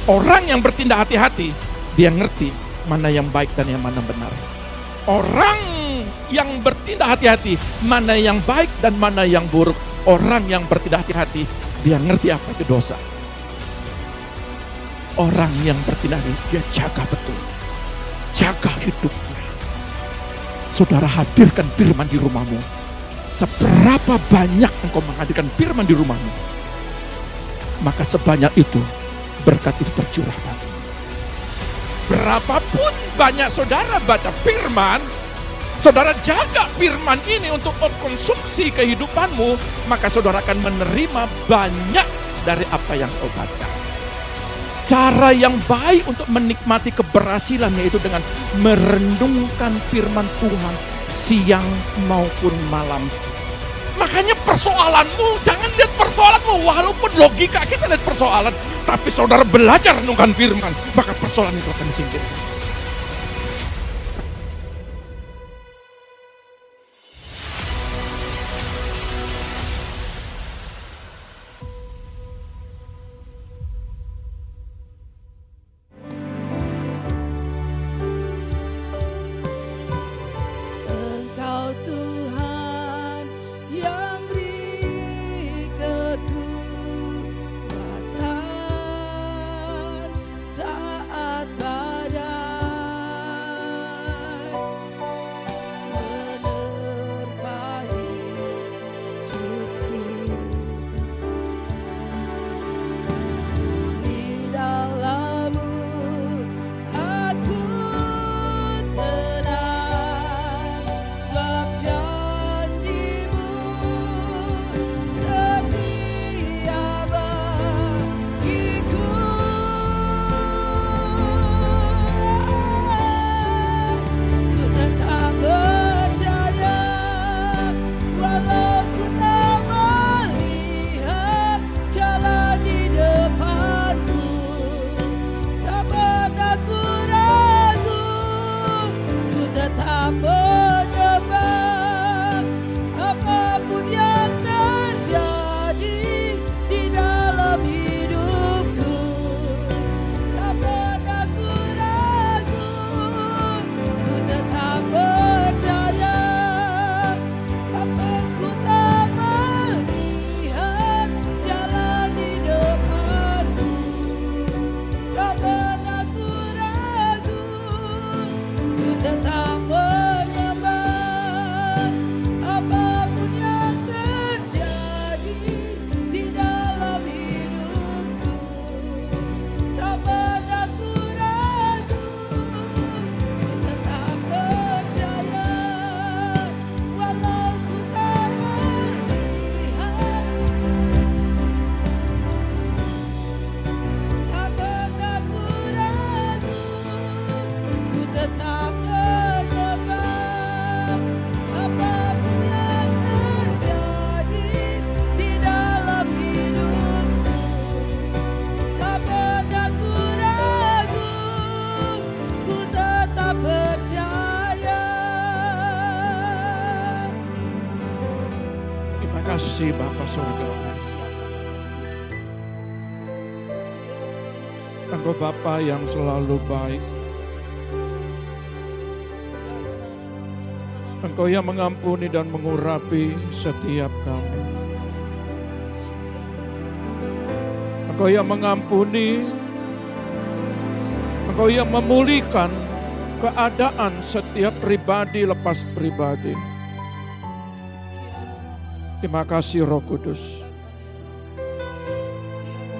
Orang yang bertindak hati-hati, dia ngerti mana yang baik dan yang mana benar. Orang yang bertindak hati-hati, mana yang baik dan mana yang buruk. Orang yang bertindak hati-hati, dia ngerti apa itu dosa. Orang yang bertindak hati, dia jaga betul. Jaga hidupnya. Saudara, hadirkan firman di rumahmu. Seberapa banyak engkau menghadirkan firman di rumahmu, maka sebanyak itu berkat itu tercurah. Berapapun banyak saudara baca firman, saudara jaga firman ini untuk konsumsi kehidupanmu, maka saudara akan menerima banyak dari apa yang kau baca. Cara yang baik untuk menikmati keberhasilan yaitu dengan merenungkan firman Tuhan siang maupun malam. Makanya persoalanmu, jangan lihat persoalanmu, walaupun logika kita lihat persoalan, tapi saudara belajar renungkan firman, maka persoalan itu akan disingkirkan. Engkau Tuhan yang beri kekuatan saat badai menerpa hidupku. Di dalam-Mu aku tenang, sebab janji-Mu setia bagiku. Ku tetap percaya, walau ku tak melihat jalan di depanku. Tak pernah ku ragu, ku tetap menyembah. Apapun yang terjadi di dalam hidupku, tak pernah ku ragu, ku tetap percaya. Apa ku tak melihat jalan di depanku, tak pernah ku ragu, ku tetap menyembah. Apapun yang terjadi di dalam hidupku, tak pernah ku ragu, ku tetap percaya. Walau ku tak melihat, tak pernah ku ragu, ku tetap menyembah. Apapun yang terjadi di dalam hidupku, tak pernah ku ragu, ku tetap percaya. Terima kasih Bapa Surga. Engkau Bapa yang selalu baik. Engkau yang mengampuni dan mengurapi setiap kami. Engkau yang mengampuni, Engkau yang memulihkan keadaan setiap pribadi lepas pribadi. Terima kasih Roh Kudus.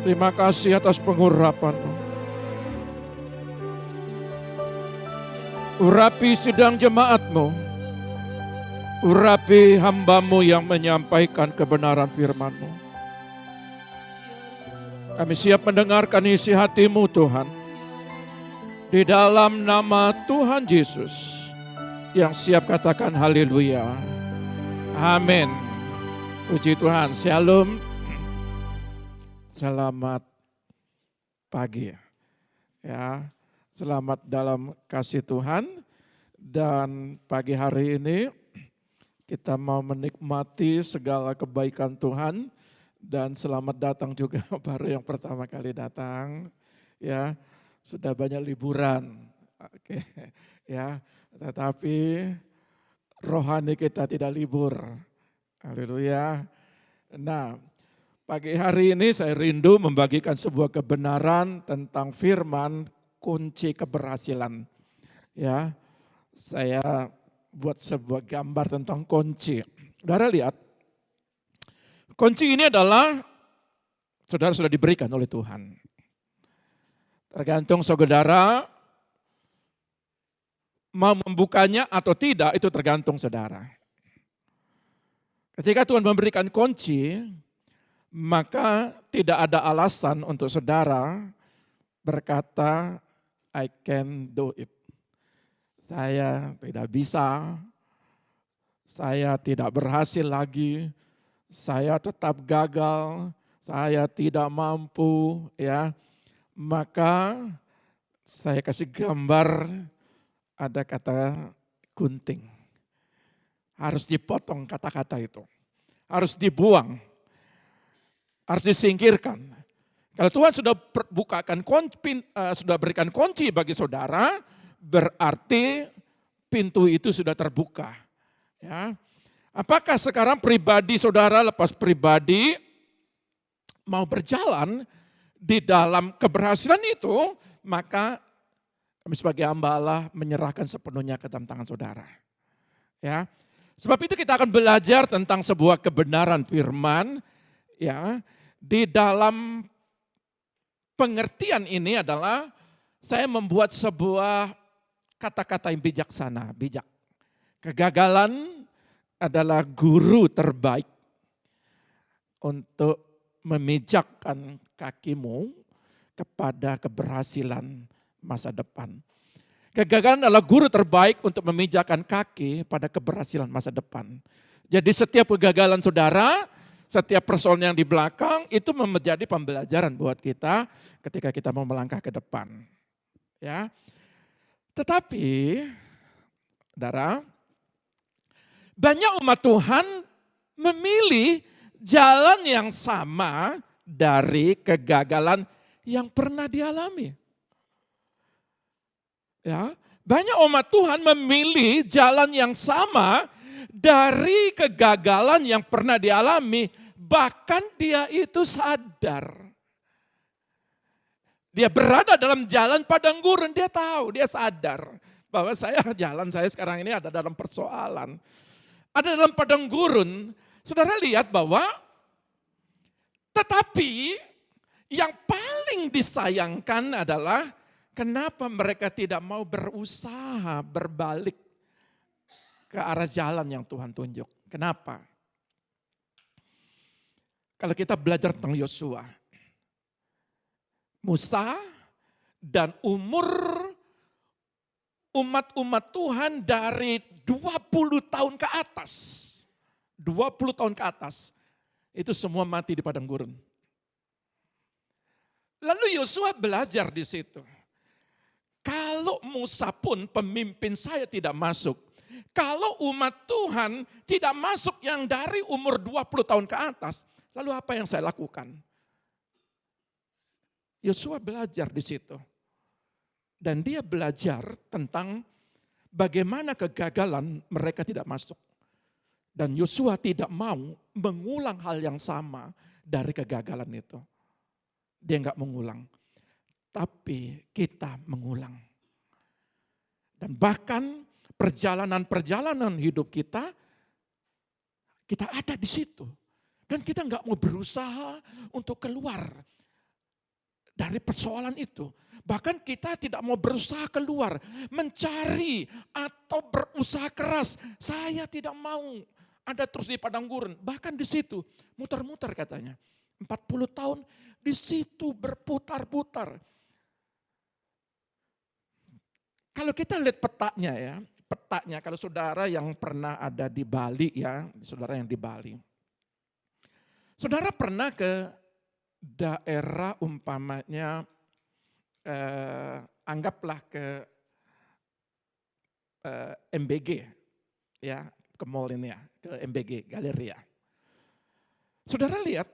Terima kasih atas pengurapan-Mu. Urapi sidang jemaat-Mu. Urapi hamba-Mu yang menyampaikan kebenaran firman-Mu. Kami siap mendengarkan isi hati-Mu Tuhan. Di dalam nama Tuhan Yesus. Yang siap katakan haleluya. Amin. Puji Tuhan. Shalom. Selamat pagi. Ya, selamat dalam kasih Tuhan. Dan pagi hari ini kita mau menikmati segala kebaikan Tuhan. Dan selamat datang juga baru yang pertama kali datang. ya, sudah banyak liburan. Oke, ya. Tetapi rohani kita tidak libur. Haleluya. Nah, pagi hari ini saya rindu membagikan sebuah kebenaran tentang firman kunci keberhasilan. Ya, saya buat sebuah gambar tentang kunci. Saudara lihat, kunci ini adalah saudara sudah diberikan oleh Tuhan. Tergantung saudara mau membukanya atau tidak, itu tergantung saudara. Ketika Tuhan memberikan kunci, maka tidak ada alasan untuk saudara berkata, I can do it. Saya tidak bisa, saya tidak berhasil lagi, saya tetap gagal, saya tidak mampu, ya. Maka saya kasih gambar, ada kata gunting. Harus dipotong kata-kata itu. Harus dibuang. Harus disingkirkan. Kalau Tuhan sudah sudah berikan kunci bagi saudara, berarti pintu itu sudah terbuka. Ya. Apakah sekarang pribadi saudara lepas pribadi mau berjalan di dalam keberhasilan itu, maka kami sebagai hamba Allah menyerahkan sepenuhnya ke dalam tangan saudara. Ya. Sebab itu kita akan belajar tentang sebuah kebenaran firman, ya. Di dalam pengertian ini adalah saya membuat sebuah kata-kata yang bijaksana, bijak. Kegagalan adalah guru terbaik untuk memijakkan kakimu kepada keberhasilan masa depan. Kegagalan adalah guru terbaik untuk memijakkan kaki pada keberhasilan masa depan. Jadi setiap kegagalan saudara, setiap persoalan yang di belakang itu menjadi pembelajaran buat kita ketika kita mau melangkah ke depan. Ya. Tetapi, saudara, banyak umat Tuhan memilih jalan yang sama dari kegagalan yang pernah dialami. Ya, banyak umat Tuhan memilih jalan yang sama dari kegagalan yang pernah dialami, bahkan dia itu sadar. Dia berada dalam jalan padang gurun, dia tahu, dia sadar bahwa jalan saya sekarang ini ada dalam persoalan. Ada dalam padang gurun. Saudara lihat bahwa tetapi yang paling disayangkan adalah kenapa mereka tidak mau berusaha berbalik ke arah jalan yang Tuhan tunjuk. Kenapa? Kalau kita belajar tentang Yosua, Musa dan umur umat-umat Tuhan dari 20 tahun ke atas. 20 tahun ke atas. Itu semua mati di padang gurun. Lalu Yosua belajar di situ. Kalau Musa pun pemimpin saya tidak masuk. Kalau umat Tuhan tidak masuk yang dari umur 20 tahun ke atas. Lalu apa yang saya lakukan? Yosua belajar di situ. Dan dia belajar tentang bagaimana kegagalan mereka tidak masuk. Dan Yosua tidak mau mengulang hal yang sama dari kegagalan itu. Dia enggak mengulang. Tapi kita mengulang. Dan bahkan perjalanan-perjalanan hidup kita ada di situ. Dan kita enggak mau berusaha untuk keluar dari persoalan itu. Bahkan kita tidak mau berusaha keluar, mencari atau berusaha keras. Saya tidak mau ada terus di padang gurun. Bahkan di situ muter-muter katanya. 40 tahun di situ berputar-putar. Kalau kita lihat petanya kalau saudara yang pernah ada di Bali ya, saudara yang di Bali. Saudara pernah ke daerah umpamanya, anggaplah ke MBG ya, ke mall ini ya, ke MBG, Galeria. Saudara lihat,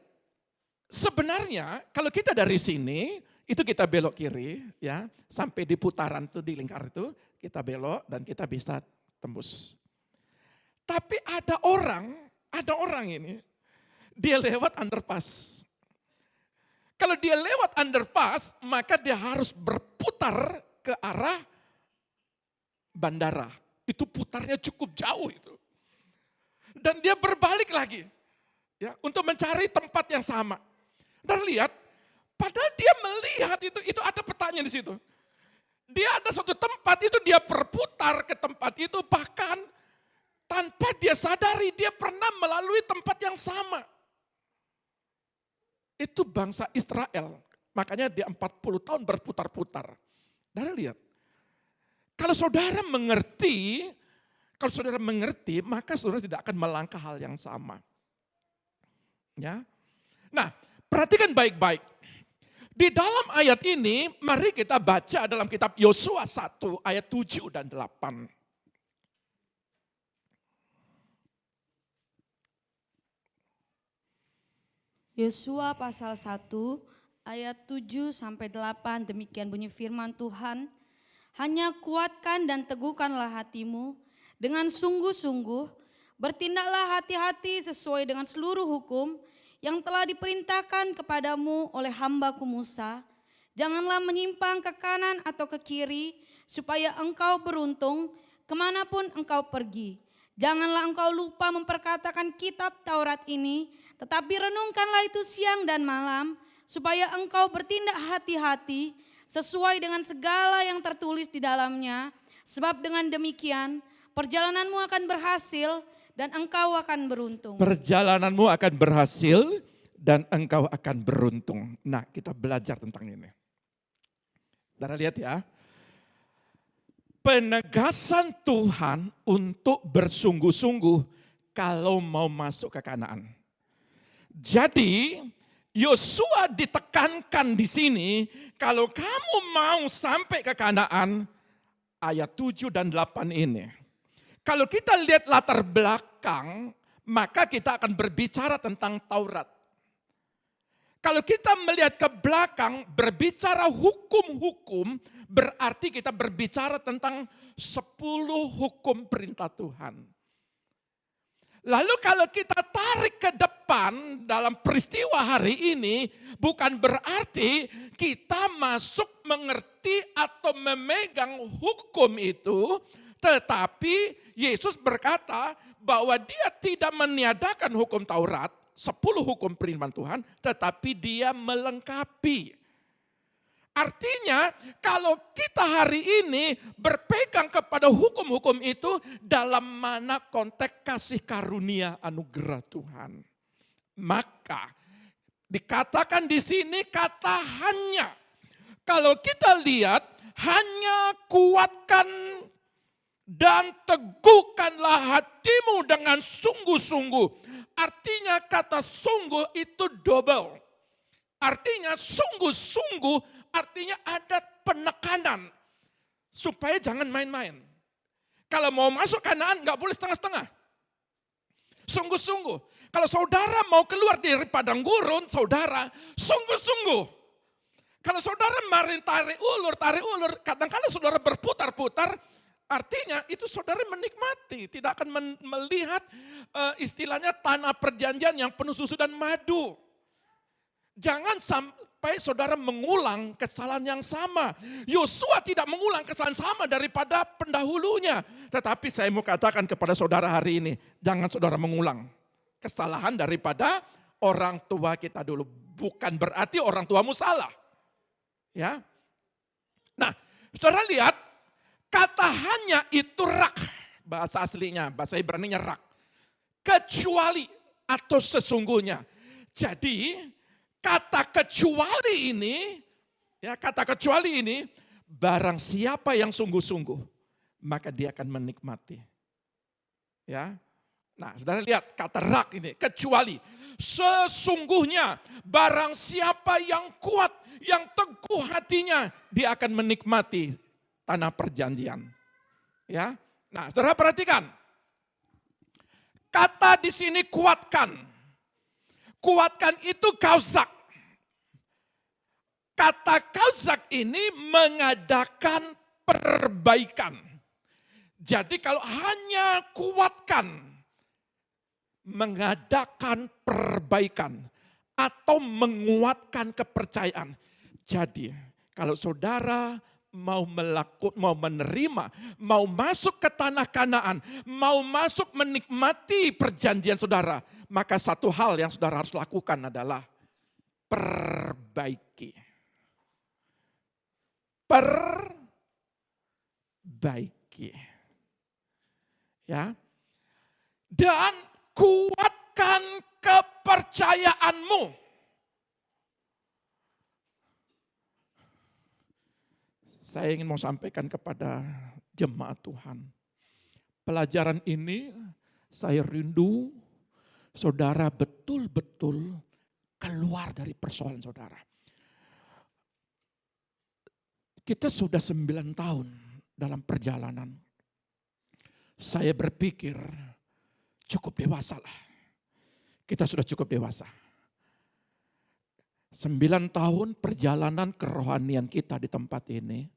sebenarnya kalau kita dari sini, itu kita belok kiri, ya, sampai di putaran itu, di lingkar itu, kita belok dan kita bisa tembus. Tapi ada orang ini, dia lewat underpass. Kalau dia lewat underpass, maka dia harus berputar ke arah bandara. Itu putarnya cukup jauh itu. Dan dia berbalik lagi, ya, untuk mencari tempat yang sama. Dan lihat, padahal dia melihat itu ada petanya di situ. Dia ada satu tempat itu, dia berputar ke tempat itu, bahkan tanpa dia sadari dia pernah melalui tempat yang sama. Itu bangsa Israel, makanya dia 40 tahun berputar-putar. Dan lihat, kalau saudara mengerti, maka saudara tidak akan melangkah hal yang sama. Ya. Nah, perhatikan baik-baik. Di dalam ayat ini, mari kita baca dalam kitab Yosua 1 ayat 7 dan 8. Yosua pasal 1 ayat 7 sampai 8, demikian bunyi firman Tuhan. Hanya kuatkan dan teguhkanlah hatimu dengan sungguh-sungguh, bertindaklah hati-hati sesuai dengan seluruh hukum yang telah diperintahkan kepadamu oleh hambaku Musa. Janganlah menyimpang ke kanan atau ke kiri, supaya engkau beruntung kemanapun engkau pergi. Janganlah engkau lupa memperkatakan kitab Taurat ini, tetapi renungkanlah itu siang dan malam, supaya engkau bertindak hati-hati sesuai dengan segala yang tertulis di dalamnya. Sebab dengan demikian perjalananmu akan berhasil dan engkau akan beruntung. Perjalananmu akan berhasil dan engkau akan beruntung. Nah, kita belajar tentang ini. Saudara lihat ya. Penegasan Tuhan untuk bersungguh-sungguh kalau mau masuk ke Kanaan. Jadi Yosua ditekankan di sini, kalau kamu mau sampai ke Kanaan, ayat 7 dan 8 ini. Kalau kita lihat latar belakang, maka kita akan berbicara tentang Taurat. Kalau kita melihat ke belakang, berbicara hukum-hukum, berarti kita berbicara tentang 10 hukum perintah Tuhan. Lalu kalau kita tarik ke depan dalam peristiwa hari ini, bukan berarti kita masuk mengerti atau memegang hukum itu, tetapi Yesus berkata bahwa dia tidak meniadakan hukum Taurat, 10 hukum firman Tuhan, tetapi dia melengkapi. Artinya kalau kita hari ini berpegang kepada hukum-hukum itu dalam mana konteks kasih karunia anugerah Tuhan. Maka dikatakan di sini kata hanya. Kalau kita lihat hanya kuatkan dan teguhkanlah hatimu dengan sungguh-sungguh. Artinya kata sungguh itu double. Artinya sungguh-sungguh artinya ada penekanan. Supaya jangan main-main. Kalau mau masuk Kanaan gak boleh setengah-setengah. Sungguh-sungguh. Kalau saudara mau keluar dari padang gurun, saudara sungguh-sungguh. Kalau saudara marin tarik ulur, kadang-kadang saudara berputar-putar, artinya itu saudara menikmati. Tidak akan melihat istilahnya tanah perjanjian yang penuh susu dan madu. Jangan sampai saudara mengulang kesalahan yang sama. Yosua tidak mengulang kesalahan sama daripada pendahulunya. Tetapi saya mau katakan kepada saudara hari ini, jangan saudara mengulang kesalahan daripada orang tua kita dulu. Bukan berarti orang tuamu salah. Ya. Nah, saudara lihat, kata hanya itu rak. Bahasa aslinya, bahasa Ibraninya rak. Kecuali atau sesungguhnya. Jadi, kata kecuali ini, barang siapa yang sungguh-sungguh, maka dia akan menikmati. Ya, nah saudara lihat kata rak ini, kecuali. Sesungguhnya barang siapa yang kuat, yang teguh hatinya, dia akan menikmati tanah perjanjian. Ya, nah saudara perhatikan. Kata di sini kuatkan. Kuatkan itu kausak. Kata kausak ini mengadakan perbaikan. Jadi kalau hanya kuatkan, mengadakan perbaikan atau menguatkan kepercayaan. Jadi kalau saudara mau menerima, mau masuk ke tanah Kanaan, mau masuk menikmati perjanjian saudara, maka satu hal yang saudara harus lakukan adalah perbaiki. Perbaiki. Ya. Dan kuatkan kepercayaanmu. Saya ingin mau sampaikan kepada jemaat Tuhan. Pelajaran ini saya rindu saudara betul-betul keluar dari persoalan saudara. Kita sudah 9 tahun dalam perjalanan. Saya berpikir cukup dewasa lah. Kita sudah cukup dewasa. 9 tahun perjalanan kerohanian kita di tempat ini.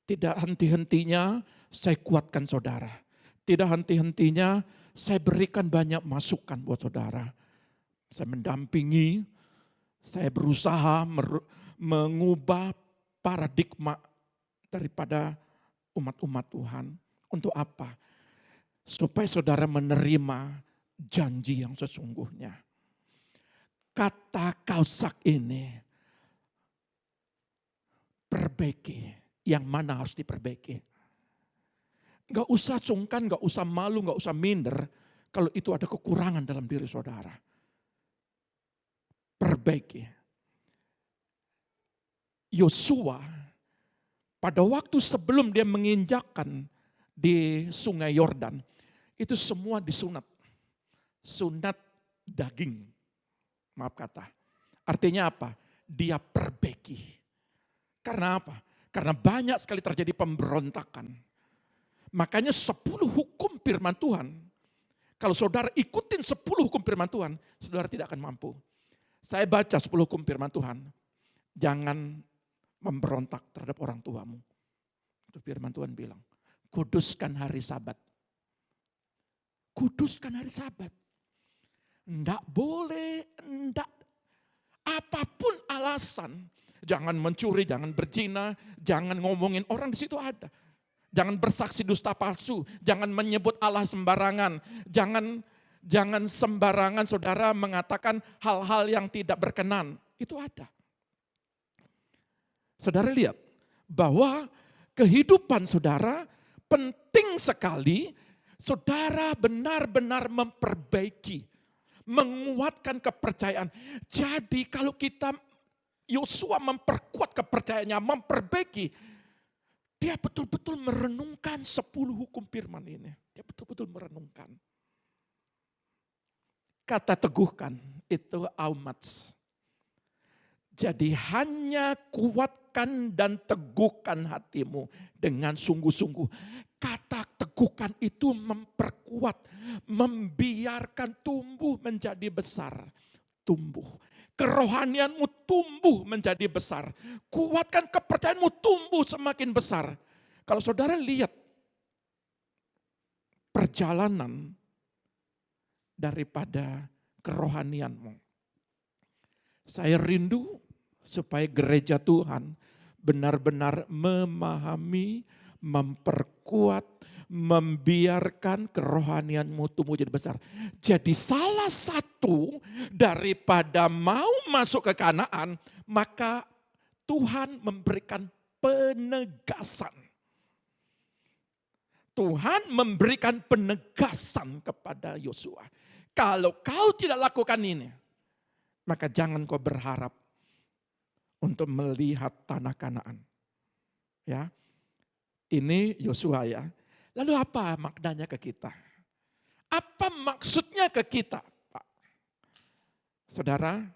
Tidak henti-hentinya saya kuatkan saudara. Tidak henti-hentinya saya berikan banyak masukan buat saudara. Saya mendampingi, saya berusaha mengubah paradigma daripada umat-umat Tuhan. Untuk apa? Supaya saudara menerima janji yang sesungguhnya. Kata kausak ini, perbaiki. Yang mana harus diperbaiki. Gak usah sungkan, gak usah malu, gak usah minder. Kalau itu ada kekurangan dalam diri saudara. Perbaiki. Yosua pada waktu sebelum dia menginjakkan di sungai Yordan. Itu semua disunat. Sunat daging. Maaf kata. Artinya apa? Dia perbaiki. Karena apa? Karena banyak sekali terjadi pemberontakan. Makanya 10 hukum firman Tuhan. Kalau saudara ikutin 10 hukum firman Tuhan, saudara tidak akan mampu. Saya baca 10 hukum firman Tuhan. Jangan memberontak terhadap orang tuamu. Itu firman Tuhan bilang. Kuduskan hari Sabat. Kuduskan hari Sabat. Enggak boleh, enggak. Apapun alasan. Jangan mencuri, jangan berzina, jangan ngomongin orang di situ ada. Jangan bersaksi dusta palsu, jangan menyebut Allah sembarangan, jangan sembarangan saudara mengatakan hal-hal yang tidak berkenan. Itu ada. Saudara lihat bahwa kehidupan saudara penting sekali saudara benar-benar memperbaiki, menguatkan kepercayaan. Jadi kalau kita Yosua memperkuat kepercayaannya, memperbaiki. Dia betul-betul merenungkan 10 hukum firman ini. Dia betul-betul merenungkan. Kata teguhkan itu aumats. Jadi hanya kuatkan dan teguhkan hatimu dengan sungguh-sungguh. Kata teguhkan itu memperkuat, membiarkan tumbuh menjadi besar. Tumbuh. Kerohanianmu tumbuh menjadi besar. Kuatkan kepercayaanmu tumbuh semakin besar. Kalau saudara lihat perjalanan daripada kerohanianmu. Saya rindu supaya gereja Tuhan benar-benar memahami, memperkuat, membiarkan kerohanianmu tumbuh jadi besar. Jadi salah satu daripada mau masuk ke Kanaan, maka Tuhan memberikan penegasan. Tuhan memberikan penegasan kepada Yosua. Kalau kau tidak lakukan ini, maka jangan kau berharap untuk melihat tanah Kanaan. Ya, ini Yosua ya. Lalu apa maknanya ke kita? Apa maksudnya ke kita, Pak? Saudara,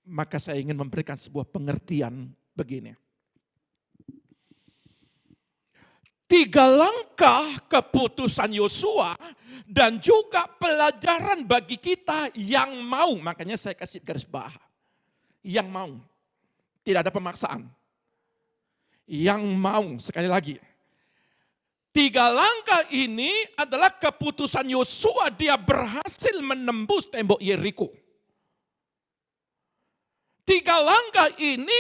maka saya ingin memberikan sebuah pengertian begini. 3 langkah keputusan Yosua dan juga pelajaran bagi kita yang mau. Makanya saya kasih garis bawah. yang mau. Tidak ada pemaksaan. Yang mau, sekali lagi. 3 langkah ini adalah keputusan Yosua, dia berhasil menembus tembok Yeriko. 3 langkah ini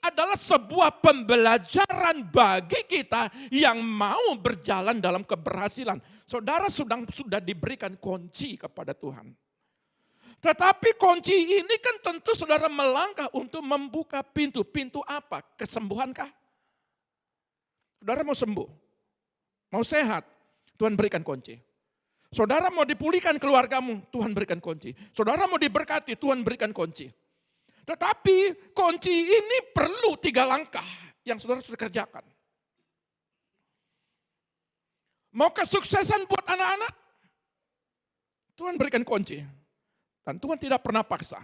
adalah sebuah pembelajaran bagi kita yang mau berjalan dalam keberhasilan. Saudara sudah diberikan kunci kepada Tuhan. Tetapi kunci ini kan tentu saudara melangkah untuk membuka pintu. Pintu apa? Kesembuhankah? Saudara mau sembuh, mau sehat, Tuhan berikan kunci. Saudara mau dipulihkan keluargamu, Tuhan berikan kunci. Saudara mau diberkati, Tuhan berikan kunci. Tetapi kunci ini perlu 3 langkah yang saudara sudah kerjakan. Mau kesuksesan buat anak-anak, Tuhan berikan kunci. Dan Tuhan tidak pernah paksa.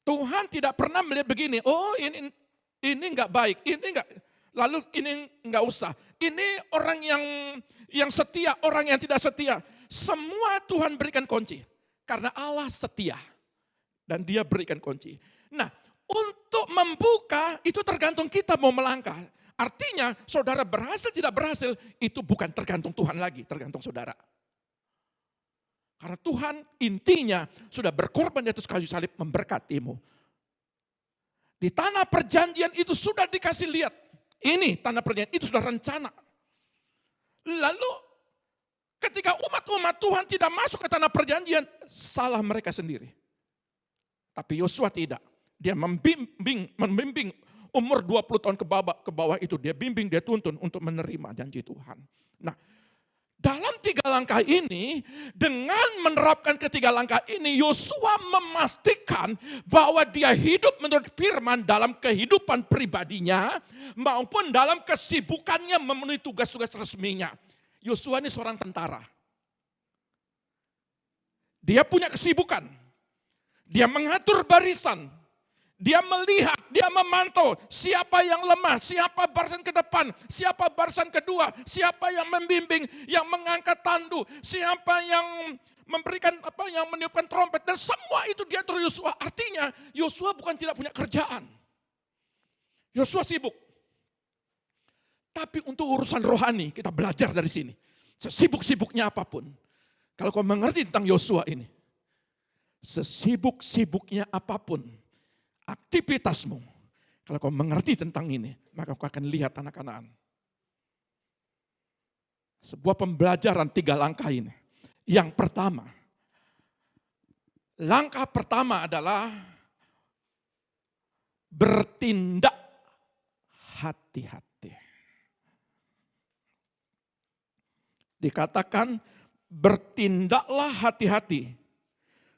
Tuhan tidak pernah melihat begini, oh ini enggak baik, ini enggak, lalu ini enggak usah. Ini orang yang setia, orang yang tidak setia. Semua Tuhan berikan kunci. Karena Allah setia. Dan dia berikan kunci. Nah, untuk membuka itu tergantung kita mau melangkah. Artinya saudara berhasil tidak berhasil itu bukan tergantung Tuhan lagi, tergantung saudara. Karena Tuhan intinya sudah berkorban di atas kayu salib memberkatimu. Di tanah perjanjian itu sudah dikasih lihat. Ini tanah perjanjian itu sudah rencana. Lalu ketika umat-umat Tuhan tidak masuk ke tanah perjanjian, salah mereka sendiri. Tapi Yosua tidak. Dia membimbing umur 20 tahun ke bawah itu. Dia bimbing, dia tuntun untuk menerima janji Tuhan. Nah, dalam 3 langkah ini, dengan menerapkan ketiga langkah ini, Yosua memastikan bahwa dia hidup menurut firman dalam kehidupan pribadinya, maupun dalam kesibukannya memenuhi tugas-tugas resminya. Yosua ini seorang tentara. Dia punya kesibukan. Dia mengatur barisan. Dia melihat, dia memantau siapa yang lemah, siapa barisan ke depan, siapa barisan kedua, siapa yang membimbing, yang mengangkat tandu, siapa yang memberikan yang meniupkan trompet, dan semua itu diatur Yosua. Artinya Yosua bukan tidak punya kerjaan. Yosua sibuk. Tapi untuk urusan rohani kita belajar dari sini. Sesibuk-sibuknya apapun. Kalau kau mengerti tentang Yosua ini, sesibuk-sibuknya apapun aktivitasmu, kalau kau mengerti tentang ini, maka kau akan lihat anak Kanaan. Sebuah pembelajaran 3 langkah ini. Yang pertama, langkah pertama adalah bertindak hati-hati. Dikatakan bertindaklah hati-hati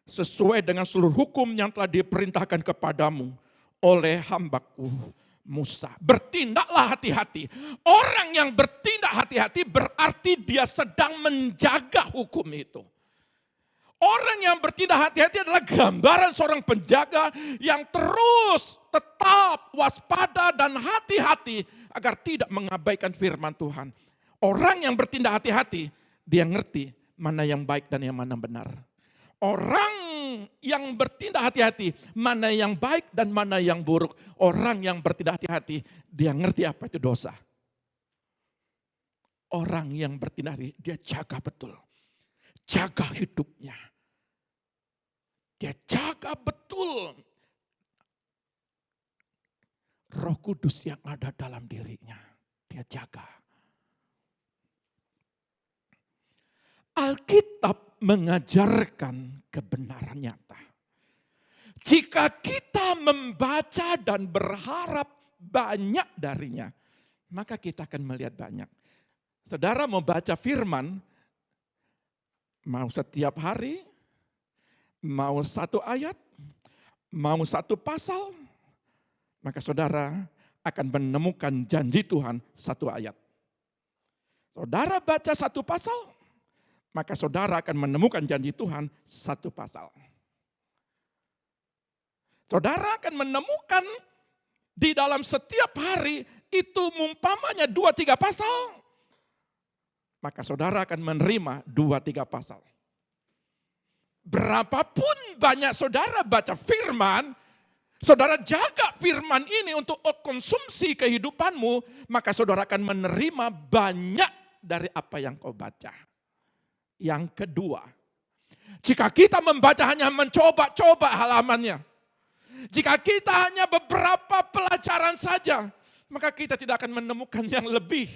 sesuai dengan seluruh hukum yang telah diperintahkan kepadamu oleh hambaku Musa. Bertindaklah hati-hati. Orang yang bertindak hati-hati berarti dia sedang menjaga hukum itu. Orang yang bertindak hati-hati adalah gambaran seorang penjaga yang terus tetap waspada dan hati-hati agar tidak mengabaikan firman Tuhan. Orang yang bertindak hati-hati, dia ngerti mana yang baik dan yang mana benar. Orang yang bertindak hati-hati, mana yang baik dan mana yang buruk. Orang yang bertindak hati-hati, dia ngerti apa itu dosa. Orang yang bertindak hati, dia jaga betul. Jaga hidupnya. Dia jaga betul Roh Kudus yang ada dalam dirinya. Dia jaga. Alkitab mengajarkan kebenaran nyata. Jika kita membaca dan berharap banyak darinya, maka kita akan melihat banyak. Saudara mau baca firman, mau setiap hari, mau 1 ayat, mau 1 pasal, maka saudara akan menemukan janji Tuhan 1 ayat. Saudara baca 1 pasal, maka saudara akan menemukan janji Tuhan 1 pasal. Saudara akan menemukan di dalam setiap hari itu umpamanya 2-3 pasal, maka saudara akan menerima 2-3 pasal. Berapapun banyak saudara baca firman, Saudara jaga firman ini untuk konsumsi kehidupanmu, maka saudara akan menerima banyak dari apa yang kau baca. Yang kedua, jika kita membaca hanya mencoba-coba halamannya, jika kita hanya beberapa pelajaran saja, maka kita tidak akan menemukan yang lebih.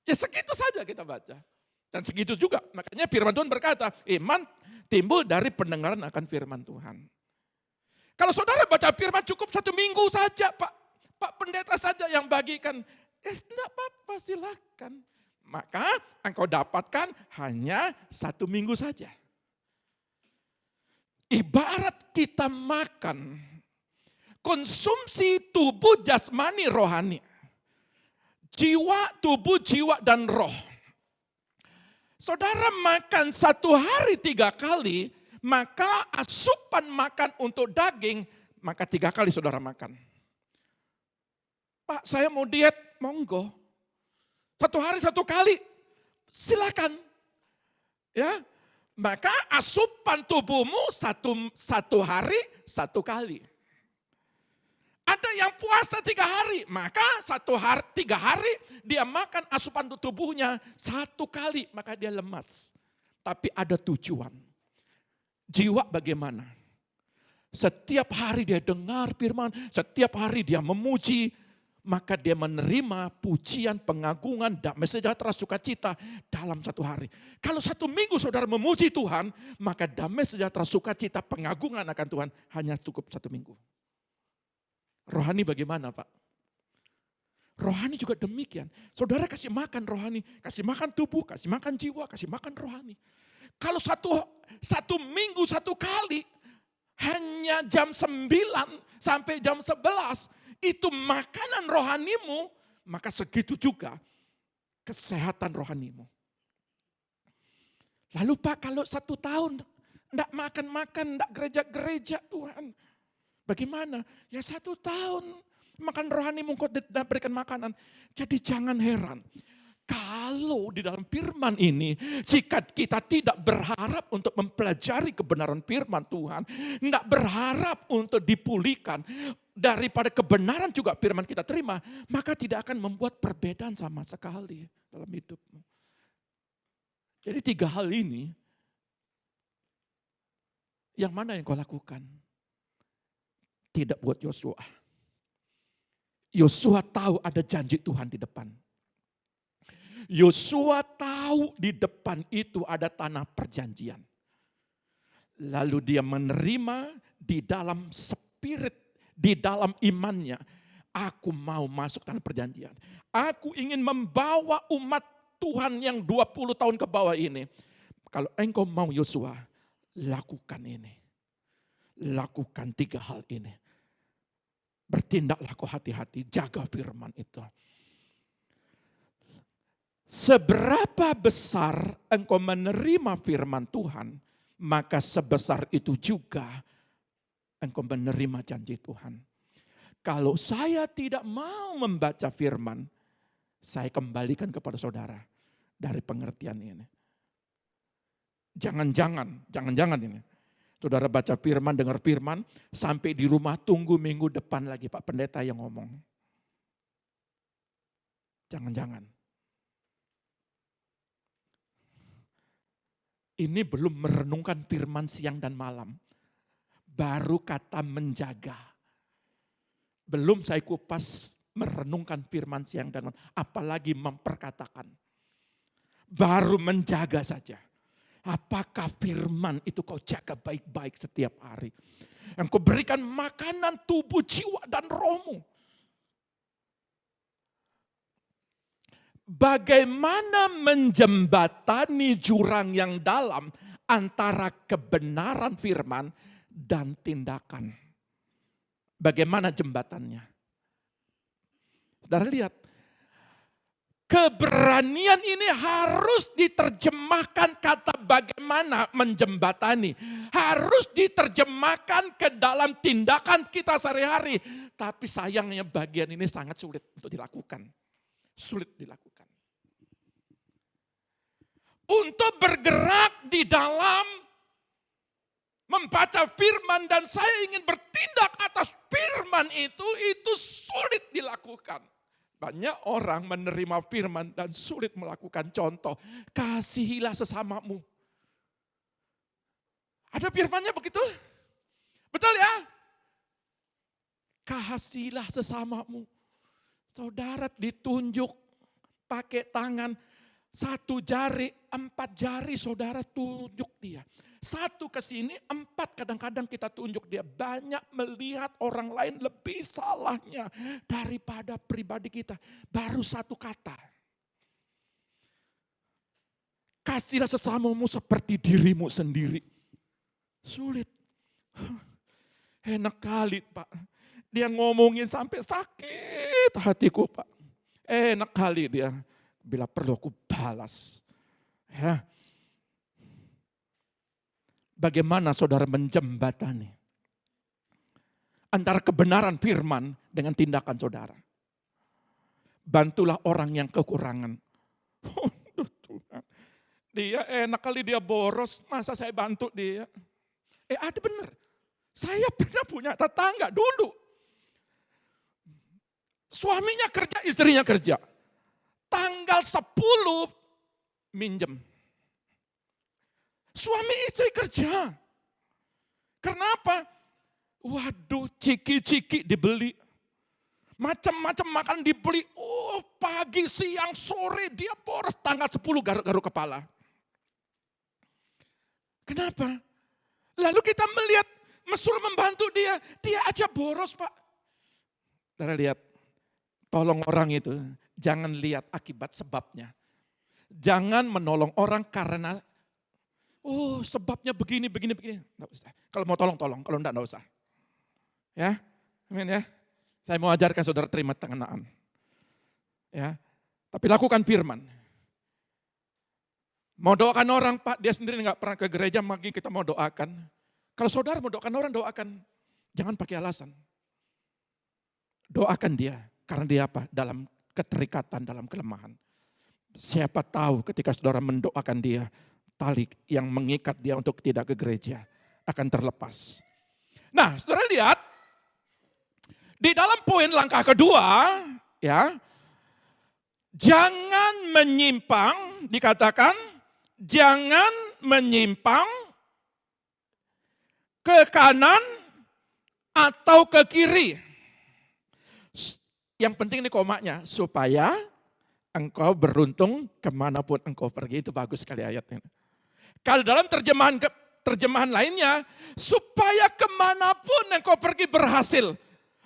Ya segitu saja kita baca. Dan segitu juga, makanya firman Tuhan berkata, iman timbul dari pendengaran akan firman Tuhan. Kalau saudara baca firman cukup 1 minggu saja, Pak pendeta saja yang bagikan. Tidak apa-apa, silakan. Maka engkau dapatkan hanya 1 minggu saja. Ibarat kita makan, konsumsi tubuh jasmani rohani. Jiwa, tubuh, jiwa, dan roh. Saudara makan 1 hari 3 kali, maka asupan makan untuk daging, maka 3 kali saudara makan. Pak, saya mau diet, monggo. 1 hari 1 kali, silakan. Ya, maka asupan tubuhmu satu hari 1 kali. Ada yang puasa 3 hari, maka 3 hari dia makan asupan tubuhnya 1 kali, maka dia lemas. Tapi ada tujuan. Jiwa bagaimana? Setiap hari dia dengar firman, setiap hari dia memuji, maka dia menerima pujian, pengagungan, damai sejahtera, sukacita dalam 1 hari. Kalau 1 minggu saudara memuji Tuhan, maka damai sejahtera, sukacita, pengagungan akan Tuhan hanya cukup 1 minggu. Rohani bagaimana, Pak? Rohani juga demikian. Saudara kasih makan rohani, kasih makan tubuh, kasih makan jiwa, kasih makan rohani. Kalau satu minggu 1 kali, hanya jam 9 sampai jam 11, itu makanan rohanimu, maka segitu juga kesehatan rohanimu. Lalu Pak, kalau 1 tahun enggak makan-makan, enggak gereja-gereja Tuhan, bagaimana? Ya 1 tahun makan rohanimu kok tidak berikan makanan. Jadi jangan heran. Kalau di dalam firman ini, jika kita tidak berharap untuk mempelajari kebenaran firman Tuhan, enggak berharap untuk dipulihkan, daripada kebenaran juga firman kita terima, maka tidak akan membuat perbedaan sama sekali dalam hidupmu. Jadi 3 hal ini, yang mana yang kau lakukan? Tidak buat Yosua. Yosua tahu ada janji Tuhan di depan. Yosua tahu di depan itu ada tanah perjanjian. Lalu dia menerima di dalam spirit, di dalam imannya. Aku mau masuk tanah perjanjian. Aku ingin membawa umat Tuhan yang 20 tahun ke bawah ini. Kalau engkau mau Yosua, lakukan ini. Lakukan 3 hal ini. Bertindaklah kau hati-hati, jaga firman itu. Seberapa besar engkau menerima firman Tuhan, maka sebesar itu juga engkau menerima janji Tuhan. Kalau saya tidak mau membaca firman, saya kembalikan kepada saudara dari pengertian ini. Jangan-jangan ini. Saudara baca firman, dengar firman, sampai di rumah tunggu minggu depan lagi Pak Pendeta yang ngomong. Jangan-jangan. Ini belum merenungkan firman siang dan malam. Baru kata menjaga. Belum saya kupas merenungkan firman siang dan malam. Apalagi memperkatakan. Baru menjaga saja. Apakah firman itu kau jaga baik-baik setiap hari. Yang kau berikan makanan tubuh, jiwa dan rohmu. Bagaimana menjembatani jurang yang dalam antara kebenaran firman dan tindakan. Bagaimana jembatannya? Saudara lihat, keberanian ini harus diterjemahkan kata bagaimana menjembatani. Harus diterjemahkan ke dalam tindakan kita sehari-hari. Tapi sayangnya bagian ini sangat sulit untuk dilakukan. Sulit dilakukan. Untuk bergerak di dalam membaca firman dan saya ingin bertindak atas firman itu sulit dilakukan. Banyak orang menerima firman dan sulit melakukan. Contoh, kasihilah sesamamu. Ada firmannya begitu? Betul ya? Kasihilah sesamamu. Saudara ditunjuk pakai tangan, 1 jari, 4 jari saudara tunjuk dia. 1 ke sini, 4 kadang-kadang kita tunjuk dia. Banyak melihat orang lain lebih salahnya daripada pribadi kita. Baru 1 kata. Kasihlah sesamamu seperti dirimu sendiri. Sulit. Enak kali Pak. Dia ngomongin sampai sakit hatiku Pak. Enak kali dia. Bila perlu aku balas. Ya. Bagaimana saudara menjembatani antara kebenaran firman dengan tindakan saudara? Bantulah orang yang kekurangan. Tuhan, dia enak kali dia boros, masa saya bantu dia? Ada benar. Saya pernah punya tetangga dulu. Suaminya kerja, istrinya kerja. Tanggal 10 minjem. Suami istri kerja. Kenapa? Waduh, ciki-ciki dibeli. Macam-macam makan dibeli. Oh, pagi, siang, sore dia boros. Tanggal 10 garuk-garuk kepala. Kenapa? Lalu kita melihat, suruh membantu dia. Dia aja boros Pak. Saudara lihat, tolong orang itu. Jangan lihat akibat sebabnya. Jangan menolong orang karena sebabnya begini. Nggak usah. Kalau mau tolong. Kalau enggak usah. Ya, amin ya. Saya mau ajarkan saudara terima pengenaan. Ya, tapi lakukan firman. Mau doakan orang Pak, dia sendiri enggak pernah ke gereja, mari kita mau doakan. Kalau saudara mau doakan orang, doakan. Jangan pakai alasan. Doakan dia, karena dia apa? Dalam keterikatan, dalam kelemahan. Siapa tahu ketika saudara mendoakan dia, tali yang mengikat dia untuk tidak ke gereja akan terlepas. Nah, saudara lihat, di dalam poin langkah kedua, ya, jangan menyimpang, dikatakan, jangan menyimpang ke kanan atau ke kiri. Yang penting ini komanya, supaya engkau beruntung kemanapun engkau pergi. Itu bagus sekali ayatnya. Kalau dalam terjemahan lainnya, supaya kemanapun engkau pergi berhasil.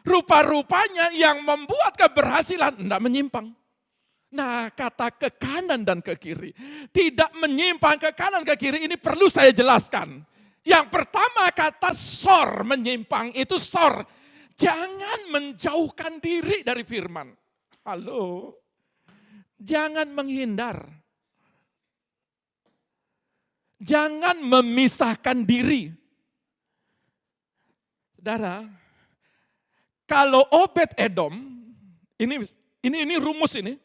Rupa-rupanya yang membuat keberhasilan tidak menyimpang. Nah, kata ke kanan dan ke kiri. Tidak menyimpang ke kanan ke kiri ini perlu saya jelaskan. Yang pertama kata sor, menyimpang itu sor. Jangan menjauhkan diri dari firman. Halo. Jangan menghindar. Jangan memisahkan diri. Saudara, kalau Obed Edom, ini rumus ini.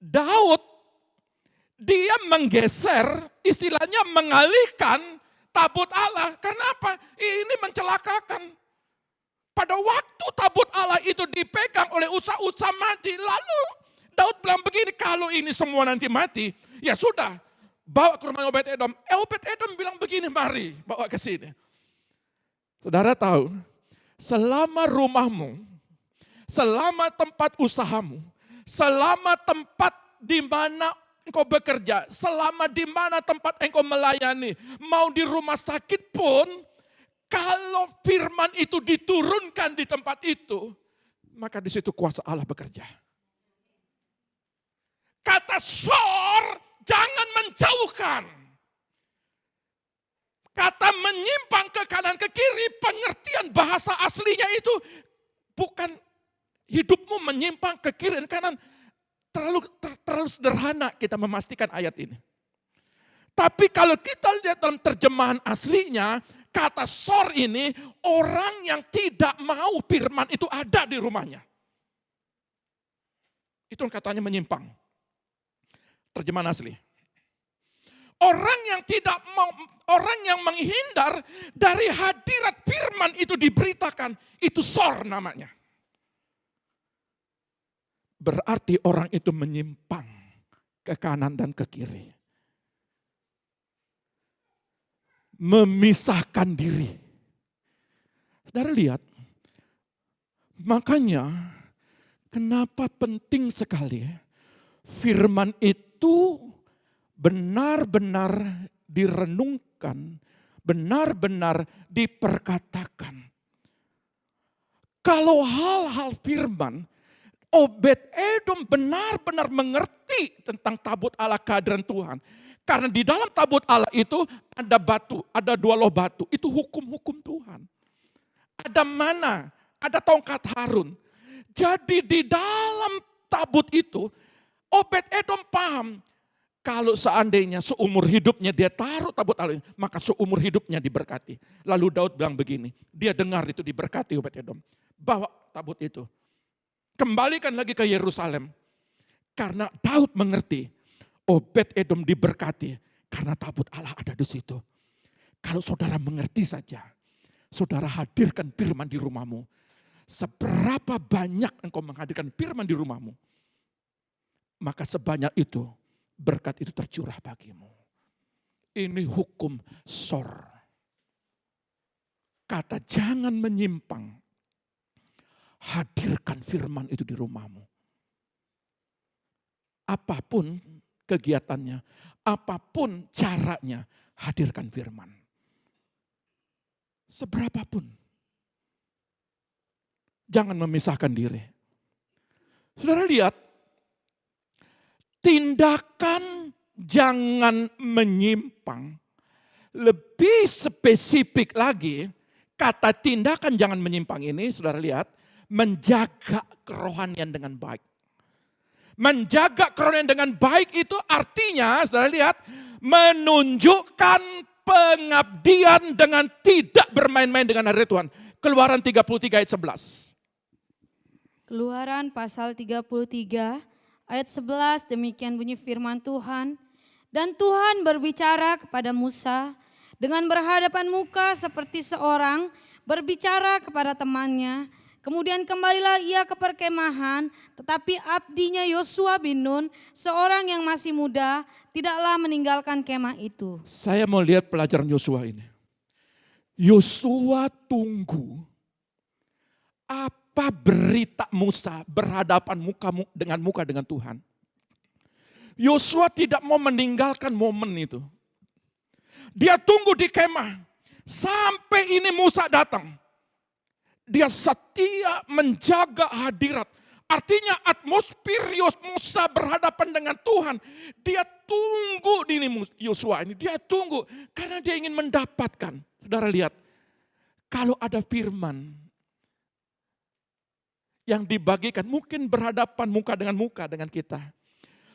Daud, dia menggeser, istilahnya mengalihkan tabut Allah. Karena apa? Ini mencelakakan. Pada waktu tabut Allah itu dipegang oleh Usa mati. Lalu Daud bilang begini, kalau ini semua nanti mati, ya sudah. Bawa ke rumah Obed Edom. Obed Edom bilang begini, mari bawa ke sini. Saudara tahu, selama rumahmu, selama tempat usahamu, selama tempat di mana engkau bekerja, selama di mana tempat engkau melayani, mau di rumah sakit pun, kalau firman itu diturunkan di tempat itu, maka di situ kuasa Allah bekerja. Kata sor, jangan menjauhkan. Kata menyimpang ke kanan ke kiri, pengertian bahasa aslinya itu bukan hidupmu menyimpang ke kiri dan kanan. Terlalu sederhana kita memastikan ayat ini. Tapi kalau kita lihat dalam terjemahan aslinya, kata sor ini orang yang tidak mau firman itu ada di rumahnya. Itu katanya menyimpang. Terjemahan asli. Orang yang tidak mau, orang yang menghindar dari hadirat firman itu diberitakan, itu sor namanya. Berarti orang itu menyimpang ke kanan dan ke kiri. Memisahkan diri. Saudara lihat, makanya kenapa penting sekali firman itu benar-benar direnungkan, benar-benar diperkatakan. Kalau hal-hal firman, Obed-Edom benar-benar mengerti tentang tabut Allah, kehadiran Tuhan. Karena di dalam tabut Allah itu ada batu, ada 2 loh batu. Itu hukum-hukum Tuhan. Ada mana, ada tongkat Harun. Jadi di dalam tabut itu, Obed-Edom paham. Kalau seandainya seumur hidupnya dia taruh tabut Allah, maka seumur hidupnya diberkati. Lalu Daud bilang begini, dia dengar itu diberkati Obed-Edom. Bawa tabut itu. Kembalikan lagi ke Yerusalem. Karena Daud mengerti, Obed-Edom diberkati karena tabut Allah ada di situ. Kalau saudara mengerti saja, saudara hadirkan firman di rumahmu. Seberapa banyak engkau menghadirkan firman di rumahmu, maka sebanyak itu berkat itu tercurah bagimu. Ini hukum sor. Kata jangan menyimpang. Hadirkan firman itu di rumahmu. Apapun kegiatannya, apapun caranya, hadirkan firman. Seberapapun. Jangan memisahkan diri. Saudara lihat, tindakan jangan menyimpang. Lebih spesifik lagi, kata tindakan jangan menyimpang ini, saudara lihat, menjaga kerohanian dengan baik. Menjaga kerohanian dengan baik itu artinya, saudara lihat, menunjukkan pengabdian dengan tidak bermain-main dengan hadirat Tuhan. Keluaran 33 ayat 11. Keluaran pasal 33 ayat 11, demikian bunyi firman Tuhan. Dan Tuhan berbicara kepada Musa dengan berhadapan muka seperti seorang berbicara kepada temannya. Kemudian kembalilah ia ke perkemahan, tetapi abdinya Yosua bin Nun, seorang yang masih muda, tidaklah meninggalkan kemah itu. Saya mau lihat pelajaran Yosua ini. Yosua tunggu apa berita Musa berhadapan muka dengan Tuhan. Yosua tidak mau meninggalkan momen itu. Dia tunggu di kemah sampai ini Musa datang. Dia setia menjaga hadirat. Artinya atmosfer Musa berhadapan dengan Tuhan. Dia tunggu di ini Yosua ini. Dia tunggu karena dia ingin mendapatkan. Saudara lihat, kalau ada firman yang dibagikan, mungkin berhadapan muka dengan kita.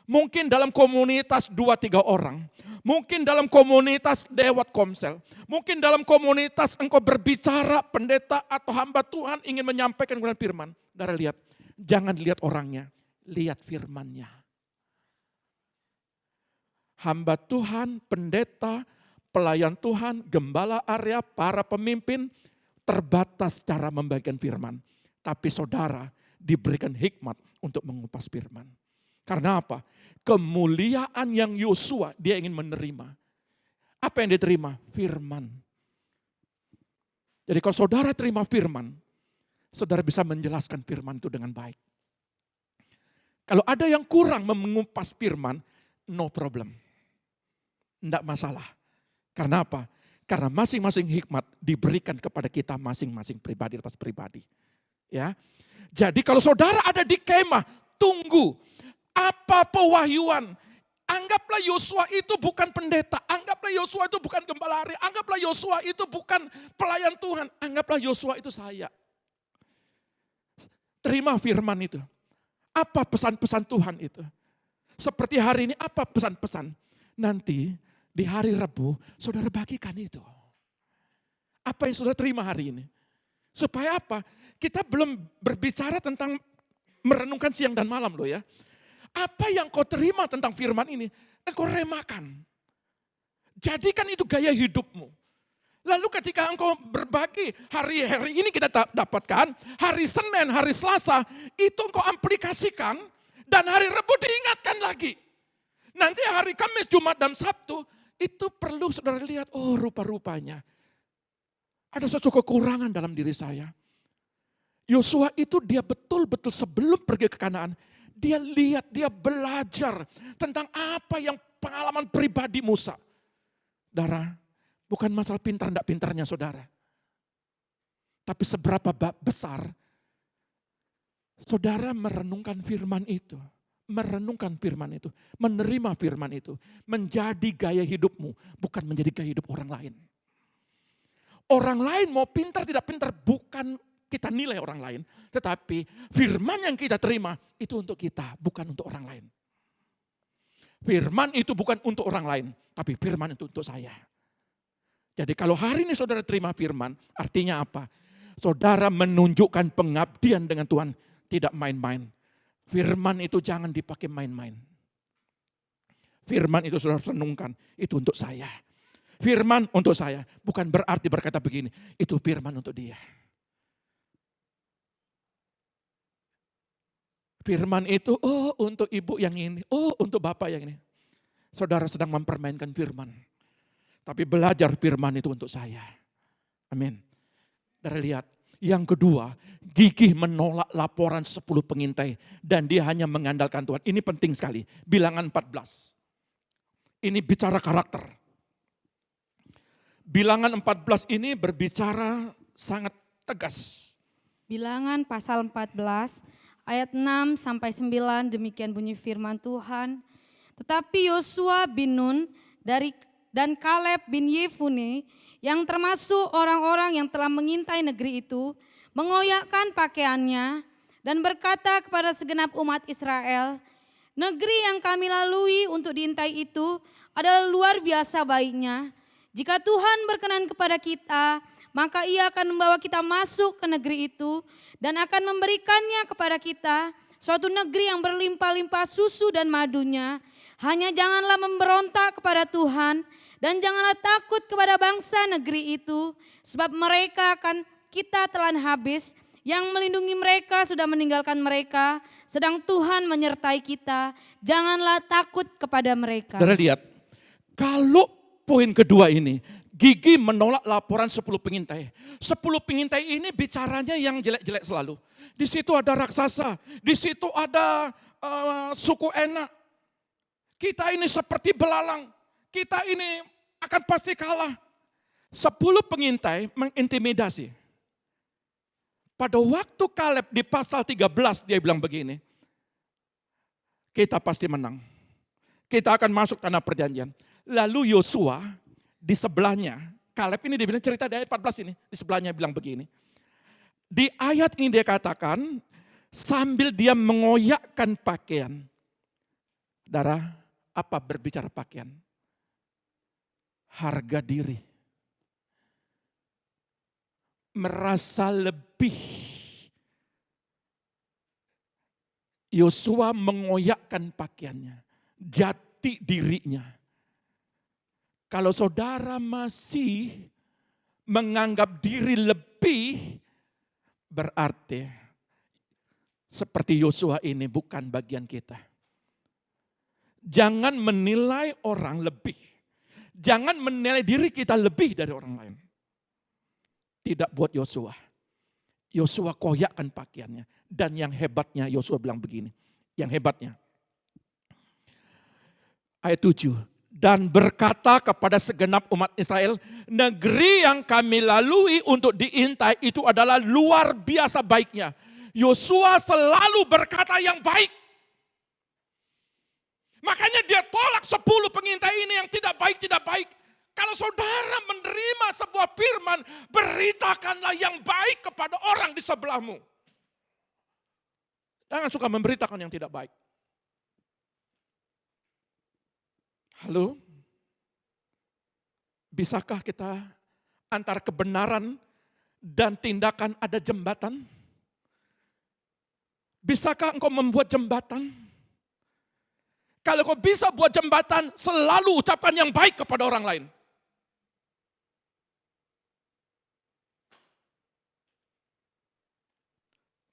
Mungkin dalam komunitas 2-3 orang. Mungkin dalam komunitas lewat komsel. Mungkin dalam komunitas engkau berbicara, pendeta atau hamba Tuhan ingin menyampaikan kebenaran firman. Saudara lihat, jangan lihat orangnya, lihat firmannya. Hamba Tuhan, pendeta, pelayan Tuhan, gembala area, para pemimpin, terbatas cara membagikan firman. Tapi saudara diberikan hikmat untuk mengupas firman. Karena apa? Kemuliaan yang Yosua dia ingin menerima. Apa yang diterima? Firman. Jadi kalau saudara terima firman, saudara bisa menjelaskan firman itu dengan baik. Kalau ada yang kurang mengupas firman, no problem. Tidak masalah. Karena apa? Karena masing-masing hikmat diberikan kepada kita masing-masing pribadi lepas pribadi. Ya. Jadi kalau saudara ada di kemah, tunggu. Apa pewahyuan? Anggaplah Yosua itu bukan pendeta, anggaplah Yosua itu bukan gembala area, anggaplah Yosua itu bukan pelayan Tuhan, anggaplah Yosua itu saya. Terima firman itu. Apa pesan-pesan Tuhan itu? Seperti hari ini apa pesan-pesan? Nanti di hari Rabu saudara bagikan itu. Apa yang saudara terima hari ini? Supaya apa? Kita belum berbicara tentang merenungkan siang dan malam loh ya. Apa yang kau terima tentang firman ini, engkau remakan. Jadikan itu gaya hidupmu. Lalu ketika engkau berbagi, hari-hari ini kita dapatkan, hari Senin, hari Selasa, itu engkau aplikasikan, dan hari Rabu diingatkan lagi. Nanti hari Kamis, Jumat, dan Sabtu, itu perlu saudara lihat, oh rupa-rupanya. Ada sesuatu kekurangan dalam diri saya. Yosua itu dia betul-betul sebelum pergi ke Kanaan, dia lihat, dia belajar tentang apa yang pengalaman pribadi Musa. Saudara, bukan masalah pintar enggak pintarnya saudara. Tapi seberapa besar saudara merenungkan firman itu. Merenungkan firman itu. Menerima firman itu. Menjadi gaya hidupmu. Bukan menjadi gaya hidup orang lain. Orang lain mau pintar tidak pintar bukan kita nilai orang lain. Tetapi firman yang kita terima itu untuk kita. Bukan untuk orang lain. Firman itu bukan untuk orang lain. Tapi firman itu untuk saya. Jadi kalau hari ini saudara terima firman, artinya apa? Saudara menunjukkan pengabdian dengan Tuhan, tidak main-main. Firman itu jangan dipakai main-main. Firman itu saudara renungkan, itu untuk saya. Firman untuk saya, bukan berarti berkata begini, itu firman untuk dia. Firman itu, oh untuk ibu yang ini, oh untuk bapak yang ini. Saudara sedang mempermainkan firman. Tapi belajar firman itu untuk saya. Amin. Dari lihat. Yang kedua, gigih menolak laporan 10 pengintai. Dan dia hanya mengandalkan Tuhan. Ini penting sekali. Bilangan 14. Ini bicara karakter. Bilangan 14 ini berbicara sangat tegas. Bilangan pasal 14 ayat 6 sampai 9 demikian bunyi firman Tuhan. Tetapi Yosua bin Nun dan Kaleb bin Yefune yang termasuk orang-orang yang telah mengintai negeri itu mengoyakkan pakaiannya dan berkata kepada segenap umat Israel, negeri yang kami lalui untuk diintai itu adalah luar biasa baiknya. Jika Tuhan berkenan kepada kita, maka Ia akan membawa kita masuk ke negeri itu dan akan memberikannya kepada kita, suatu negeri yang berlimpah-limpah susu dan madunya. Hanya janganlah memberontak kepada Tuhan dan janganlah takut kepada bangsa negeri itu, sebab mereka akan kita telan habis. Yang melindungi mereka sudah meninggalkan mereka, sedang Tuhan menyertai kita. Janganlah takut kepada mereka. Saudara lihat, kalau poin kedua ini, gigih menolak laporan 10 pengintai. 10 pengintai ini bicaranya yang jelek-jelek selalu. Di situ ada raksasa, di situ ada suku enak. Kita ini seperti belalang, kita ini akan pasti kalah. 10 pengintai mengintimidasi. Pada waktu Kaleb di pasal 13 dia bilang begini, kita pasti menang. Kita akan masuk tanah perjanjian. Lalu Yosua di sebelahnya, Kaleb ini dia bilang cerita di ayat 14 ini, di sebelahnya bilang begini. Di ayat ini dia katakan, sambil dia mengoyakkan pakaian. Saudara, apa berbicara pakaian? Harga diri. Merasa lebih. Yosua mengoyakkan pakaiannya. Jati dirinya. Kalau saudara masih menganggap diri lebih, berarti seperti Yosua ini bukan bagian kita. Jangan menilai orang lebih. Jangan menilai diri kita lebih dari orang lain. Tidak buat Yosua. Yosua koyakkan pakaiannya. Dan yang hebatnya Yosua bilang begini. Yang hebatnya. Ayat 7. Dan berkata kepada segenap umat Israel, negeri yang kami lalui untuk diintai itu adalah luar biasa baiknya. Yosua selalu berkata yang baik. Makanya dia tolak 10 pengintai ini yang tidak baik. Kalau saudara menerima sebuah firman, beritakanlah yang baik kepada orang di sebelahmu. Jangan suka memberitakan yang tidak baik. Halo? Bisakah kita antara kebenaran dan tindakan ada jembatan? Bisakah engkau membuat jembatan? Kalau kau bisa buat jembatan, selalu ucapkan yang baik kepada orang lain.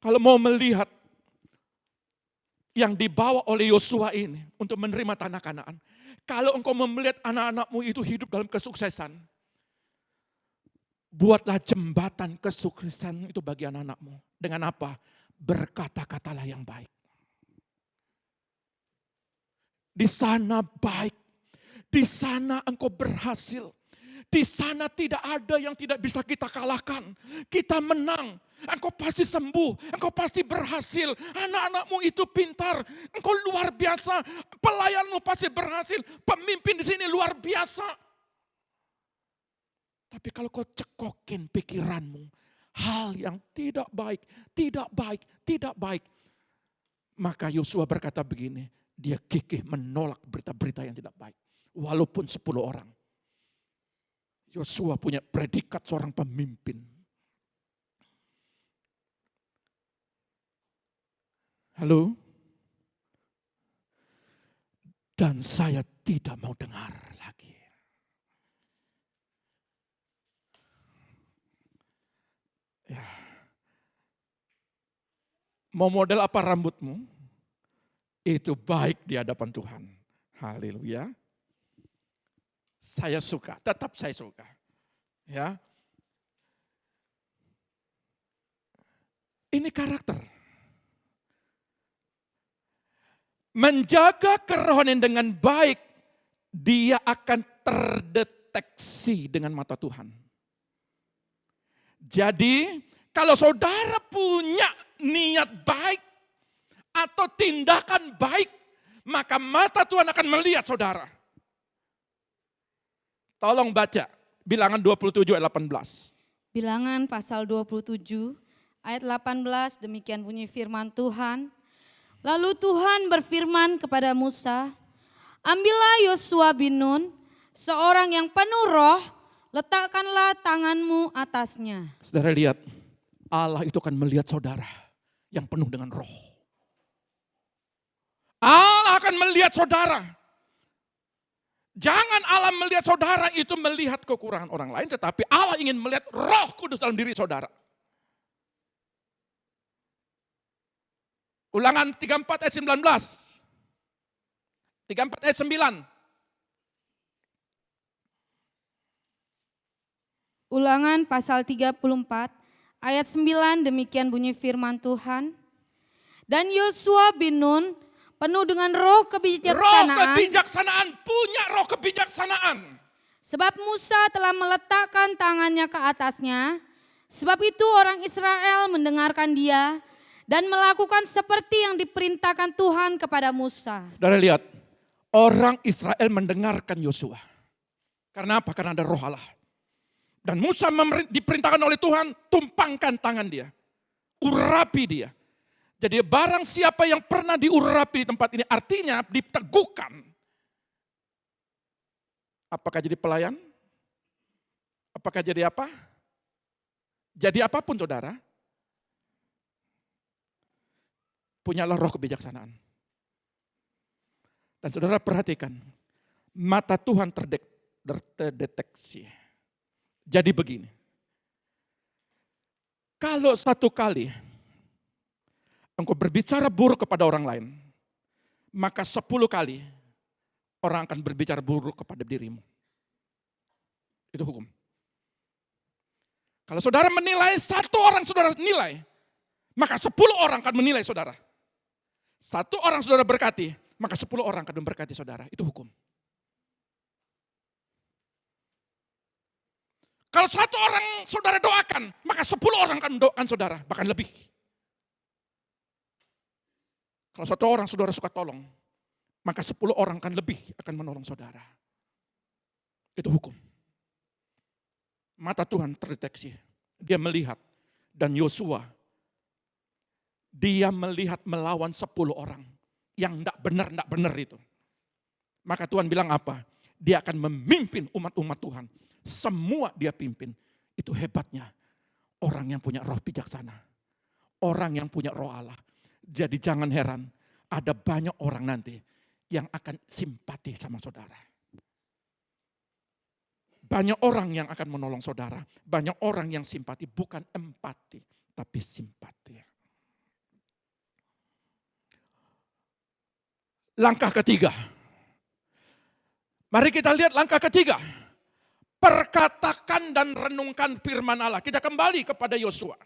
Kalau mau melihat yang dibawa oleh Yosua ini untuk menerima tanah Kanaan. Kalau engkau melihat anak-anakmu itu hidup dalam kesuksesan, buatlah jembatan kesuksesan itu bagi anak-anakmu. Dengan apa? Berkata-katalah yang baik. Di sana baik, di sana engkau berhasil. Di sana tidak ada yang tidak bisa kita kalahkan. Kita menang. Engkau pasti sembuh, engkau pasti berhasil. Anak-anakmu itu pintar, engkau luar biasa. Pelayanmu pasti berhasil. Pemimpin di sini luar biasa. Tapi kalau kau cekokin pikiranmu, hal yang tidak baik, tidak baik, tidak baik. Maka Yosua berkata begini, dia gigih menolak berita-berita yang tidak baik. Walaupun 10 orang. Yosua punya predikat seorang pemimpin. Halo? Dan saya tidak mau dengar lagi. Ya. Mau model apa rambutmu? Itu baik di hadapan Tuhan. Haleluya. Saya suka, tetap saya suka. Ya. Ini karakter. Menjaga kerohanian dengan baik, dia akan terdeteksi dengan mata Tuhan. Jadi, kalau saudara punya niat baik atau tindakan baik, maka mata Tuhan akan melihat saudara. Tolong baca Bilangan 27 ayat 18. Bilangan pasal 27 ayat 18, demikian bunyi firman Tuhan. Lalu Tuhan berfirman kepada Musa, ambillah Yosua bin Nun, seorang yang penuh roh, letakkanlah tanganmu atasnya. Saudara lihat, Allah itu akan melihat saudara yang penuh dengan roh. Allah akan melihat saudara. Jangan Allah melihat saudara itu melihat kekurangan orang lain, tetapi Allah ingin melihat Roh Kudus dalam diri saudara. Ulangan 34 ayat 19. 34 ayat 9. Ulangan pasal 34 ayat 9, demikian bunyi firman Tuhan. Dan Yosua bin Nun penuh dengan roh kebijaksanaan. Roh kebijaksanaan, punya roh kebijaksanaan. Sebab Musa telah meletakkan tangannya ke atasnya. Sebab itu orang Israel mendengarkan dia dan melakukan seperti yang diperintahkan Tuhan kepada Musa. Saudara lihat, orang Israel mendengarkan Yosua. Karena apa? Karena ada roh Allah. Dan Musa diperintahkan oleh Tuhan, tumpangkan tangan dia. Urapi dia. Jadi barang siapa yang pernah diurapi di tempat ini, artinya diteguhkan. Apakah jadi pelayan? Apakah jadi apa? Jadi apapun saudara. Punyalah roh kebijaksanaan. Dan saudara perhatikan, mata Tuhan terdeteksi. Jadi begini, kalau satu kali engkau berbicara buruk kepada orang lain, maka 10 kali orang akan berbicara buruk kepada dirimu. Itu hukum. Kalau saudara menilai, satu orang saudara nilai, maka 10 orang akan menilai saudara. Satu orang saudara berkati, maka 10 orang akan memberkati saudara. Itu hukum. Kalau satu orang saudara doakan, maka 10 orang akan mendoakan saudara, bahkan lebih. Kalau satu orang saudara suka tolong, maka 10 orang akan lebih akan menolong saudara. Itu hukum. Mata Tuhan terdeteksi. Dia melihat. Dan Yosua, dia melihat melawan 10 orang yang enggak benar itu. Maka Tuhan bilang apa? Dia akan memimpin umat-umat Tuhan. Semua dia pimpin. Itu hebatnya orang yang punya roh bijaksana. Orang yang punya roh Allah. Jadi jangan heran, ada banyak orang nanti yang akan simpati sama saudara. Banyak orang yang akan menolong saudara. Banyak orang yang simpati, bukan empati, tapi simpati. Langkah ketiga. Mari kita lihat langkah ketiga. Perkatakan dan renungkan firman Allah. Kita kembali kepada Yosua.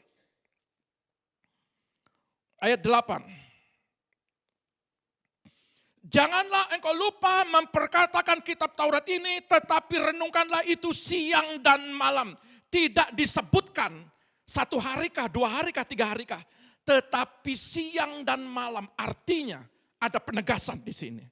Ayat 8. Janganlah engkau lupa memperkatakan kitab Taurat ini, tetapi renungkanlah itu siang dan malam. Tidak disebutkan 1 harikah, 2 harikah, 3 harikah. Tetapi siang dan malam, artinya ada penegasan di sini.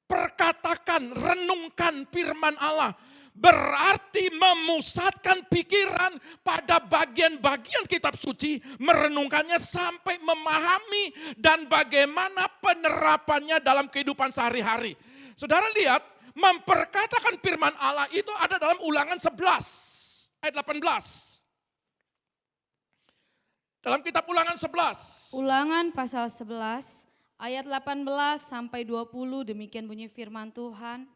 Perkatakan, renungkan firman Allah. Berarti memusatkan pikiran pada bagian-bagian kitab suci, merenungkannya sampai memahami dan bagaimana penerapannya dalam kehidupan sehari-hari. Saudara lihat, memperkatakan firman Allah itu ada dalam Ulangan 11 ayat 18. Dalam kitab Ulangan 11. Ulangan pasal 11 ayat 18 sampai 20, demikian bunyi firman Tuhan.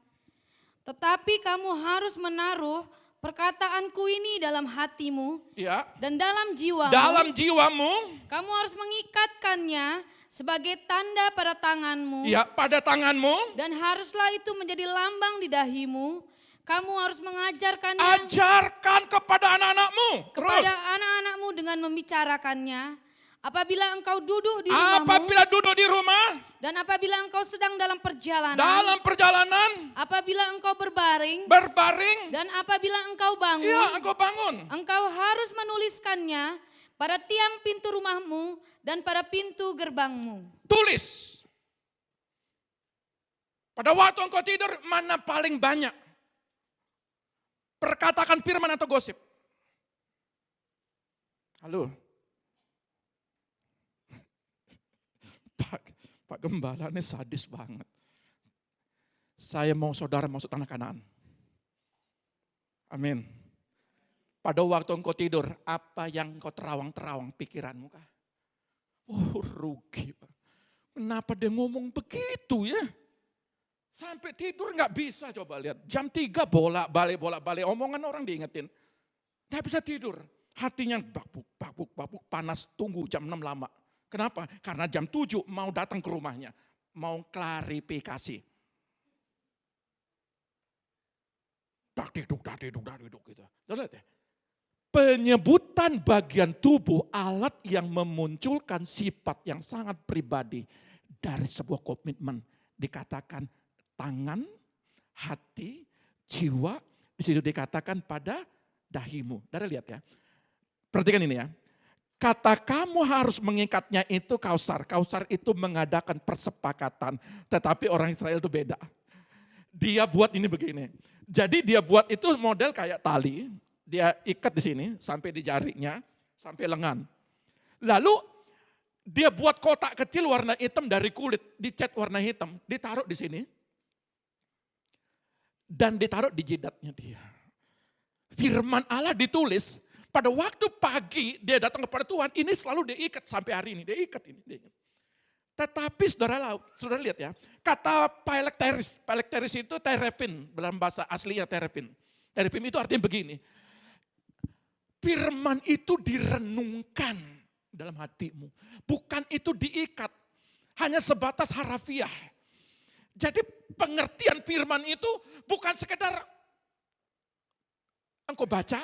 Tetapi kamu harus menaruh perkataanku ini dalam hatimu, Ya. dan dalam jiwamu. Dalam jiwamu. Kamu harus mengikatkannya sebagai tanda pada tanganmu. Ya, pada tanganmu. Dan haruslah itu menjadi lambang di dahimu. Kamu harus mengajarkannya Ajarkan kepada anak-anakmu. kepada Terus. anak-anakmu dengan membicarakannya. Apabila engkau duduk di rumahmu, Apabila duduk di rumah, dan apabila engkau sedang dalam perjalanan, apabila engkau berbaring, berbaring, dan apabila engkau bangun, ya engkau bangun. engkau harus menuliskannya pada tiang pintu rumahmu dan pada pintu gerbangmu. Tulis. Pada waktu engkau tidur, mana paling banyak? Perkatakan firman atau gosip? Halo? Pak Gembala ini sadis banget. Saya mau saudara masuk tanah Kanaan. Amin. Pada waktu engkau tidur, apa yang engkau terawang-terawang pikiranmu kah? Oh, rugi Pak. Kenapa dia ngomong begitu ya? Sampai tidur nggak bisa, coba lihat. Jam 3 bolak-balik, omongan orang diingetin. Nggak bisa tidur. Hatinya babuk, panas, tunggu jam 6 lama. Kenapa? Karena jam 7 mau datang ke rumahnya. Mau klarifikasi. Dak diduk gitu. Lihat ya. Penyebutan bagian tubuh alat yang memunculkan sifat yang sangat pribadi dari sebuah komitmen. Dikatakan tangan, hati, jiwa. Di situ dikatakan pada dahimu. Saudara lihat ya. Perhatikan ini ya. Kata kamu harus mengikatnya itu kausar. Kausar itu mengadakan persepakatan. Tetapi orang Israel itu beda. Dia buat ini begini. Jadi dia buat itu model kayak tali. Dia ikat di sini sampai di jarinya, sampai lengan. Lalu dia buat kotak kecil warna hitam dari kulit. Dicat warna hitam. Ditaruh di sini. Dan ditaruh di jidatnya dia. Firman Allah ditulis. Pada waktu pagi dia datang kepada Tuhan, ini selalu diikat sampai hari ini. Dia ikat ini. Tetapi saudara lihat ya, kata Phylacteries itu terepin, dalam bahasa aslinya terepin. Terepin itu artinya begini, firman itu direnungkan dalam hatimu. Bukan itu diikat, hanya sebatas harafiah. Jadi pengertian firman itu bukan sekedar engkau baca,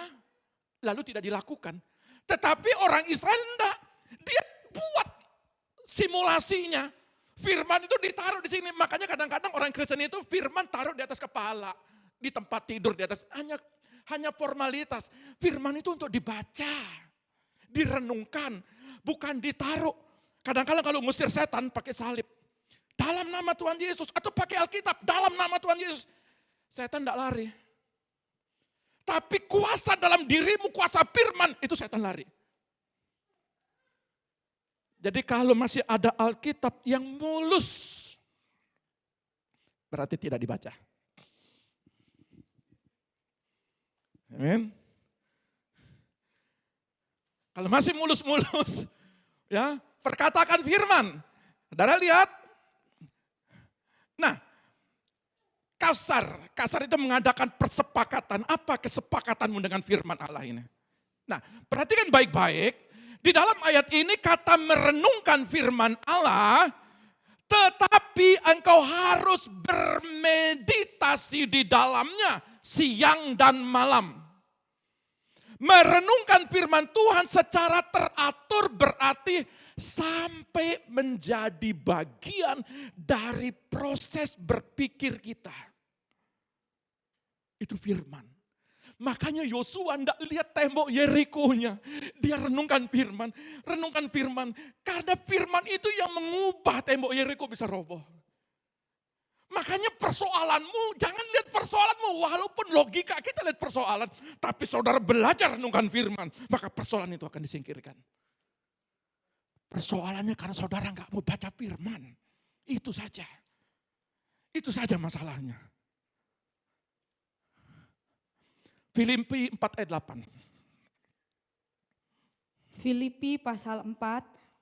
lalu tidak dilakukan. Tetapi orang Israel enggak. Dia buat simulasinya. Firman itu ditaruh di sini. Makanya kadang-kadang orang Kristen itu firman taruh di atas kepala. Di tempat tidur, di atas. Hanya formalitas. Firman itu untuk dibaca. Direnungkan. Bukan ditaruh. Kadang-kadang kalau ngusir setan pakai salib. Dalam nama Tuhan Yesus. Atau pakai Alkitab. Dalam nama Tuhan Yesus. Setan enggak lari. Tapi kuasa dalam dirimu, kuasa firman, itu setan lari. Jadi kalau masih ada Alkitab yang mulus, berarti tidak dibaca. Amin. Kalau masih mulus-mulus, ya perkatakan firman. Saudara lihat, Nah, kasar itu mengadakan persepakatan. Apa kesepakatanmu dengan firman Allah ini? Nah, perhatikan baik-baik. Di dalam ayat ini kata merenungkan firman Allah, tetapi engkau harus bermeditasi di dalamnya siang dan malam. Merenungkan firman Tuhan secara teratur berarti sampai menjadi bagian dari proses berpikir kita. Itu firman. Makanya Yosua tidak lihat tembok Yerikonya. Dia renungkan firman. Renungkan firman. Karena firman itu yang mengubah tembok Yeriko bisa roboh. Makanya persoalanmu, jangan lihat persoalanmu. Walaupun logika kita lihat persoalan. Tapi saudara belajar renungkan firman. Maka persoalan itu akan disingkirkan. Persoalannya karena saudara nggak mau baca firman. Itu saja. Itu saja masalahnya. Filipi 4 ayat 8. Filipi pasal 4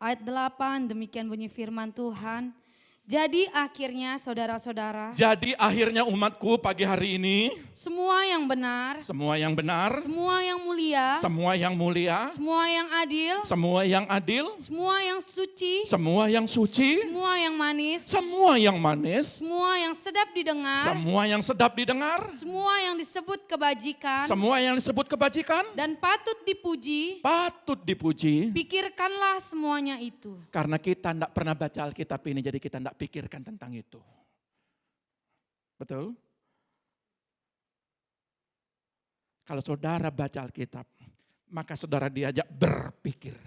ayat 8, demikian bunyi firman Tuhan. Jadi akhirnya saudara-saudara, Jadi akhirnya umatku pagi hari ini, semua yang benar, semua yang benar, semua yang mulia, semua yang mulia, semua yang adil, semua yang adil, semua yang suci, semua yang suci, semua yang manis, semua yang manis, semua yang sedap didengar, semua yang sedap didengar, semua yang disebut kebajikan, semua yang disebut kebajikan, dan patut dipuji, pikirkanlah semuanya itu. karena kita tidak pernah baca Alkitab ini, jadi kita tidak pikirkan tentang itu. Betul? Kalau saudara baca Alkitab, maka saudara diajak berpikir.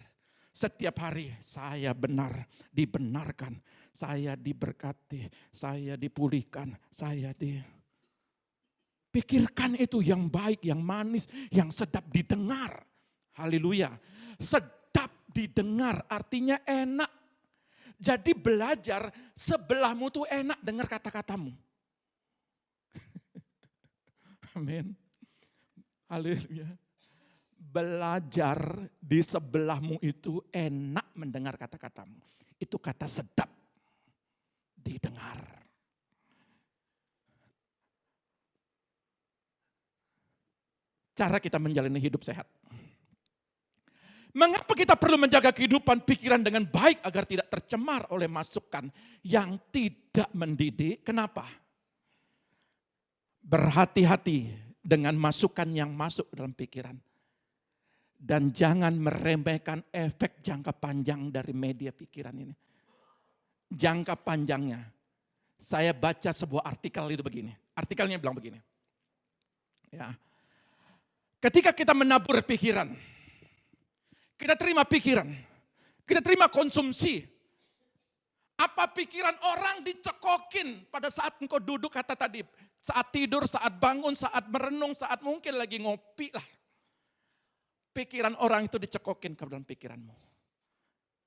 Setiap hari saya benar, dibenarkan, saya diberkati, saya dipulihkan, pikirkan itu yang baik, yang manis, yang sedap didengar. Haleluya. Sedap didengar artinya enak. Jadi belajar sebelahmu tuh enak dengar kata-katamu. Amin. Haleluya. Belajar di sebelahmu itu enak mendengar kata-katamu. Itu kata sedap didengar. Cara kita menjalani hidup sehat. Mengapa kita perlu menjaga kehidupan pikiran dengan baik agar tidak tercemar oleh masukan yang tidak mendidik? Kenapa? Berhati-hati dengan masukan yang masuk dalam pikiran. Dan jangan meremehkan efek jangka panjang dari media pikiran ini. Jangka panjangnya. Saya baca sebuah artikel itu begini. Artikelnya bilang begini. Ya. Ketika kita menabur pikiran, kita terima pikiran, kita terima konsumsi. Apa pikiran orang dicekokin pada saat engkau duduk kata tadi. Saat tidur, saat bangun, saat merenung, saat mungkin lagi ngopi lah. Pikiran orang itu dicekokin ke dalam pikiranmu.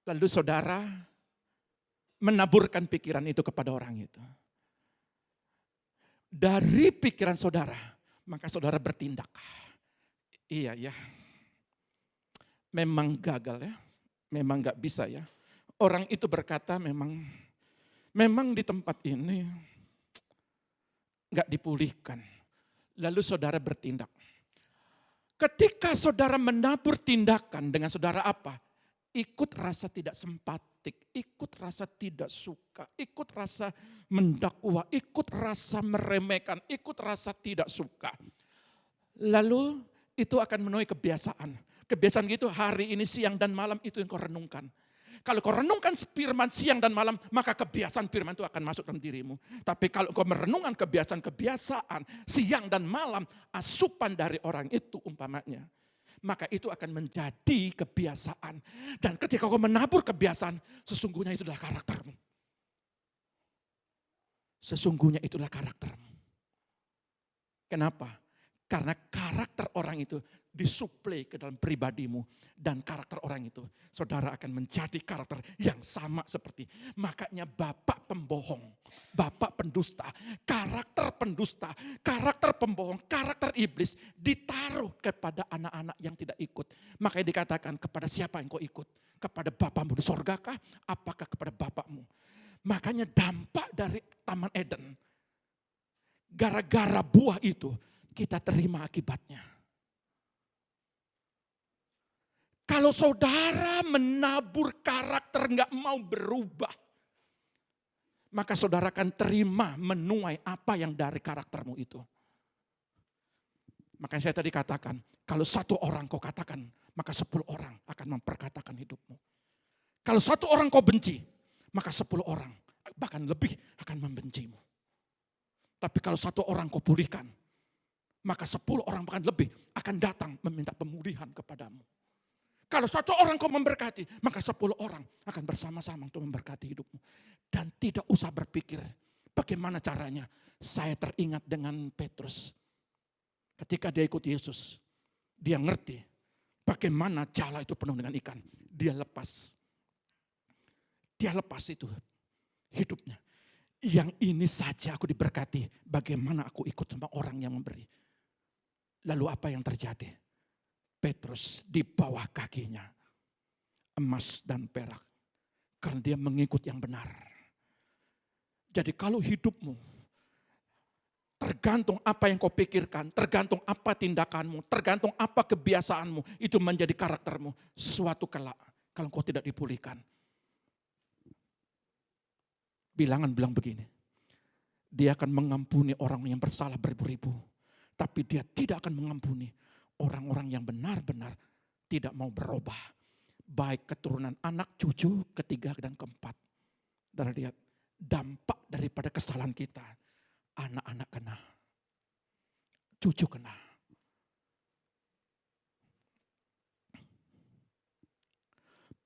Lalu saudara menaburkan pikiran itu kepada orang itu. Dari pikiran saudara, maka saudara bertindak. Iya ya. Memang gagal ya, memang gak bisa ya. Orang itu berkata memang di tempat ini gak dipulihkan. Lalu saudara bertindak. Ketika saudara menabur tindakan dengan saudara apa? Ikut rasa tidak simpatik, ikut rasa tidak suka, ikut rasa mendakwa, ikut rasa meremehkan, ikut rasa tidak suka. Lalu itu akan menuai kebiasaan. Kebiasaan gitu hari ini siang dan malam itu yang kau renungkan. Kalau kau renungkan firman siang dan malam, maka kebiasaan firman itu akan masuk dalam dirimu. Tapi kalau kau merenungkan kebiasaan-kebiasaan siang dan malam, asupan dari orang itu umpamanya, maka itu akan menjadi kebiasaan. Dan ketika kau menabur kebiasaan, sesungguhnya itu adalah karaktermu. Sesungguhnya itulah karaktermu. Kenapa? Karena karakter orang itu disuplai ke dalam pribadimu. Dan karakter orang itu, saudara akan menjadi karakter yang sama seperti. Makanya bapak pembohong, bapak pendusta, karakter pembohong, karakter iblis ditaruh kepada anak-anak yang tidak ikut. Makanya dikatakan kepada siapa yang kau ikut? Kepada bapamu di sorga kah? Apakah kepada bapakmu? Makanya dampak dari Taman Eden, gara-gara buah itu kita terima akibatnya. Kalau saudara menabur karakter nggak mau berubah, maka saudara akan terima menuai apa yang dari karaktermu itu. Makanya saya tadi katakan, kalau satu orang kau katakan, maka 10 orang akan memperkatakan hidupmu. Kalau satu orang kau benci, maka 10 orang bahkan lebih akan membencimu. Tapi kalau satu orang kau pulihkan, maka 10 orang bahkan lebih akan datang meminta pemulihan kepadamu. Kalau satu orang kau memberkati, maka 10 orang akan bersama-sama untuk memberkati hidupmu. Dan tidak usah berpikir bagaimana caranya. Saya teringat dengan Petrus. Ketika dia ikut Yesus, dia ngerti bagaimana jala itu penuh dengan ikan. Dia lepas itu hidupnya. Yang ini saja aku diberkati, bagaimana aku ikut sama orang yang memberi. Lalu apa yang terjadi? Petrus di bawah kakinya emas dan perak. Karena dia mengikut yang benar. Jadi kalau hidupmu tergantung apa yang kau pikirkan, tergantung apa tindakanmu, tergantung apa kebiasaanmu, itu menjadi karaktermu. Suatu kelak kalau kau tidak dipulihkan. Bilangan bilang begini, dia akan mengampuni orang yang bersalah beribu-ribu. Tapi dia tidak akan mengampuni orang-orang yang benar-benar tidak mau berubah. Baik keturunan anak, cucu, ketiga dan keempat. Dan lihat dampak daripada kesalahan kita. Anak-anak kena. Cucu kena.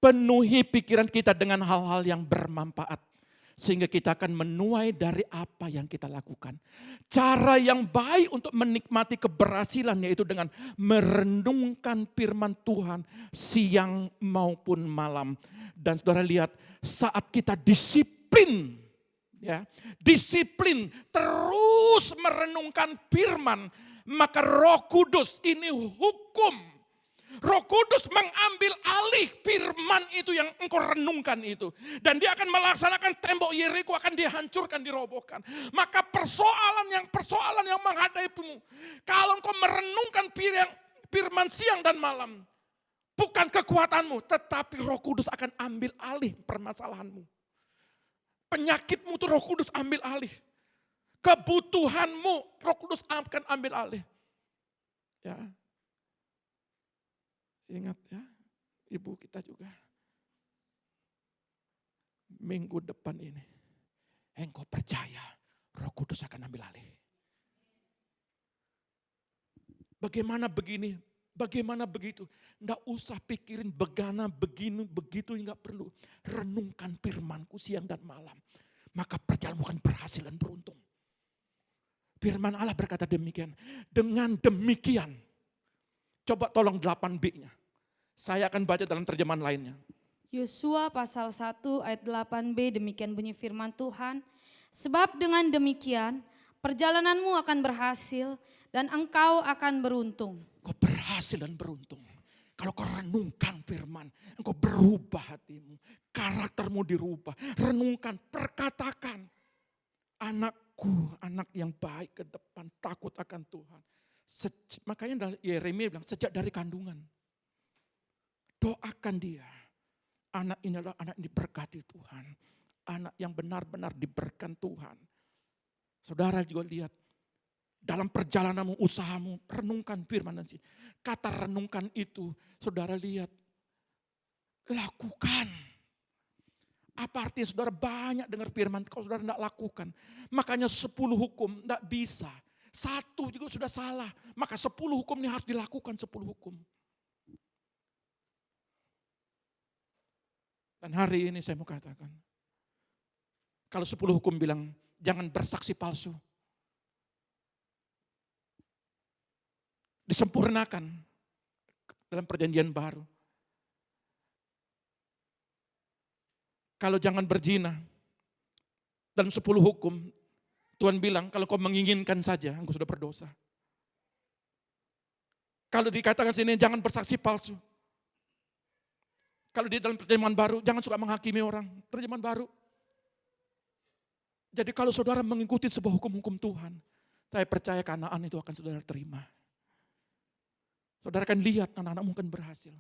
Penuhi pikiran kita dengan hal-hal yang bermanfaat. Sehingga kita akan menuai dari apa yang kita lakukan. Cara yang baik untuk menikmati keberhasilan yaitu dengan merenungkan firman Tuhan siang maupun malam. Dan saudara lihat saat kita disiplin, ya, disiplin terus merenungkan firman, maka Roh Kudus ini hukum. Roh Kudus mengambil alih firman itu yang engkau renungkan itu. Dan dia akan melaksanakan tembok Yeriko akan dihancurkan, dirobohkan. Maka persoalan yang menghadapimu. Kalau engkau merenungkan firman siang dan malam. Bukan kekuatanmu, tetapi Roh Kudus akan ambil alih permasalahanmu. Penyakitmu itu Roh Kudus ambil alih. Kebutuhanmu Roh Kudus akan ambil alih. Ya. Ingat ya, ibu kita juga. Minggu depan ini, engkau percaya Roh Kudus akan ambil alih. Bagaimana begini, bagaimana begitu. Nggak usah pikirin begana, begini, begitu, nggak perlu. Renungkan firmanku siang dan malam. Maka perjalananmu akan berhasil dan beruntung. Firman Allah berkata demikian. Dengan demikian, coba tolong 8b-nya. Saya akan baca dalam terjemahan lainnya. Yosua pasal 1 ayat 8b demikian bunyi firman Tuhan. Sebab dengan demikian perjalananmu akan berhasil dan engkau akan beruntung. Kau berhasil dan beruntung. Kalau kau renungkan firman, engkau berubah hatimu. Karaktermu dirubah. Renungkan, perkatakan. Anakku, anak yang baik ke depan, takut akan Tuhan. Makanya Yeremia bilang sejak dari kandungan. Doakan dia. Anak ini adalah anak yang diberkati Tuhan. Anak yang benar-benar diberikan Tuhan. Saudara juga lihat. Dalam perjalananmu, usahamu, renungkan firman dan kata renungkan itu, saudara lihat. Lakukan. Apa artinya saudara banyak dengar firman, kalau saudara tidak lakukan. Makanya 10 hukum tidak bisa. 1 juga sudah salah. Maka 10 hukum ini harus dilakukan 10 hukum. Dan hari ini saya mau katakan. Kalau 10 hukum bilang jangan bersaksi palsu. Disempurnakan dalam perjanjian baru. Kalau jangan berzina. Dalam 10 hukum. Tuhan bilang kalau kau menginginkan saja engkau sudah berdosa. Kalau dikatakan sini jangan bersaksi palsu. Kalau di dalam terjemahan baru jangan suka menghakimi orang. Terjemahan baru. Jadi kalau saudara mengikuti sebuah hukum-hukum Tuhan, saya percaya Kanaan itu akan saudara terima. Saudara akan lihat anak-anakmu akan berhasil.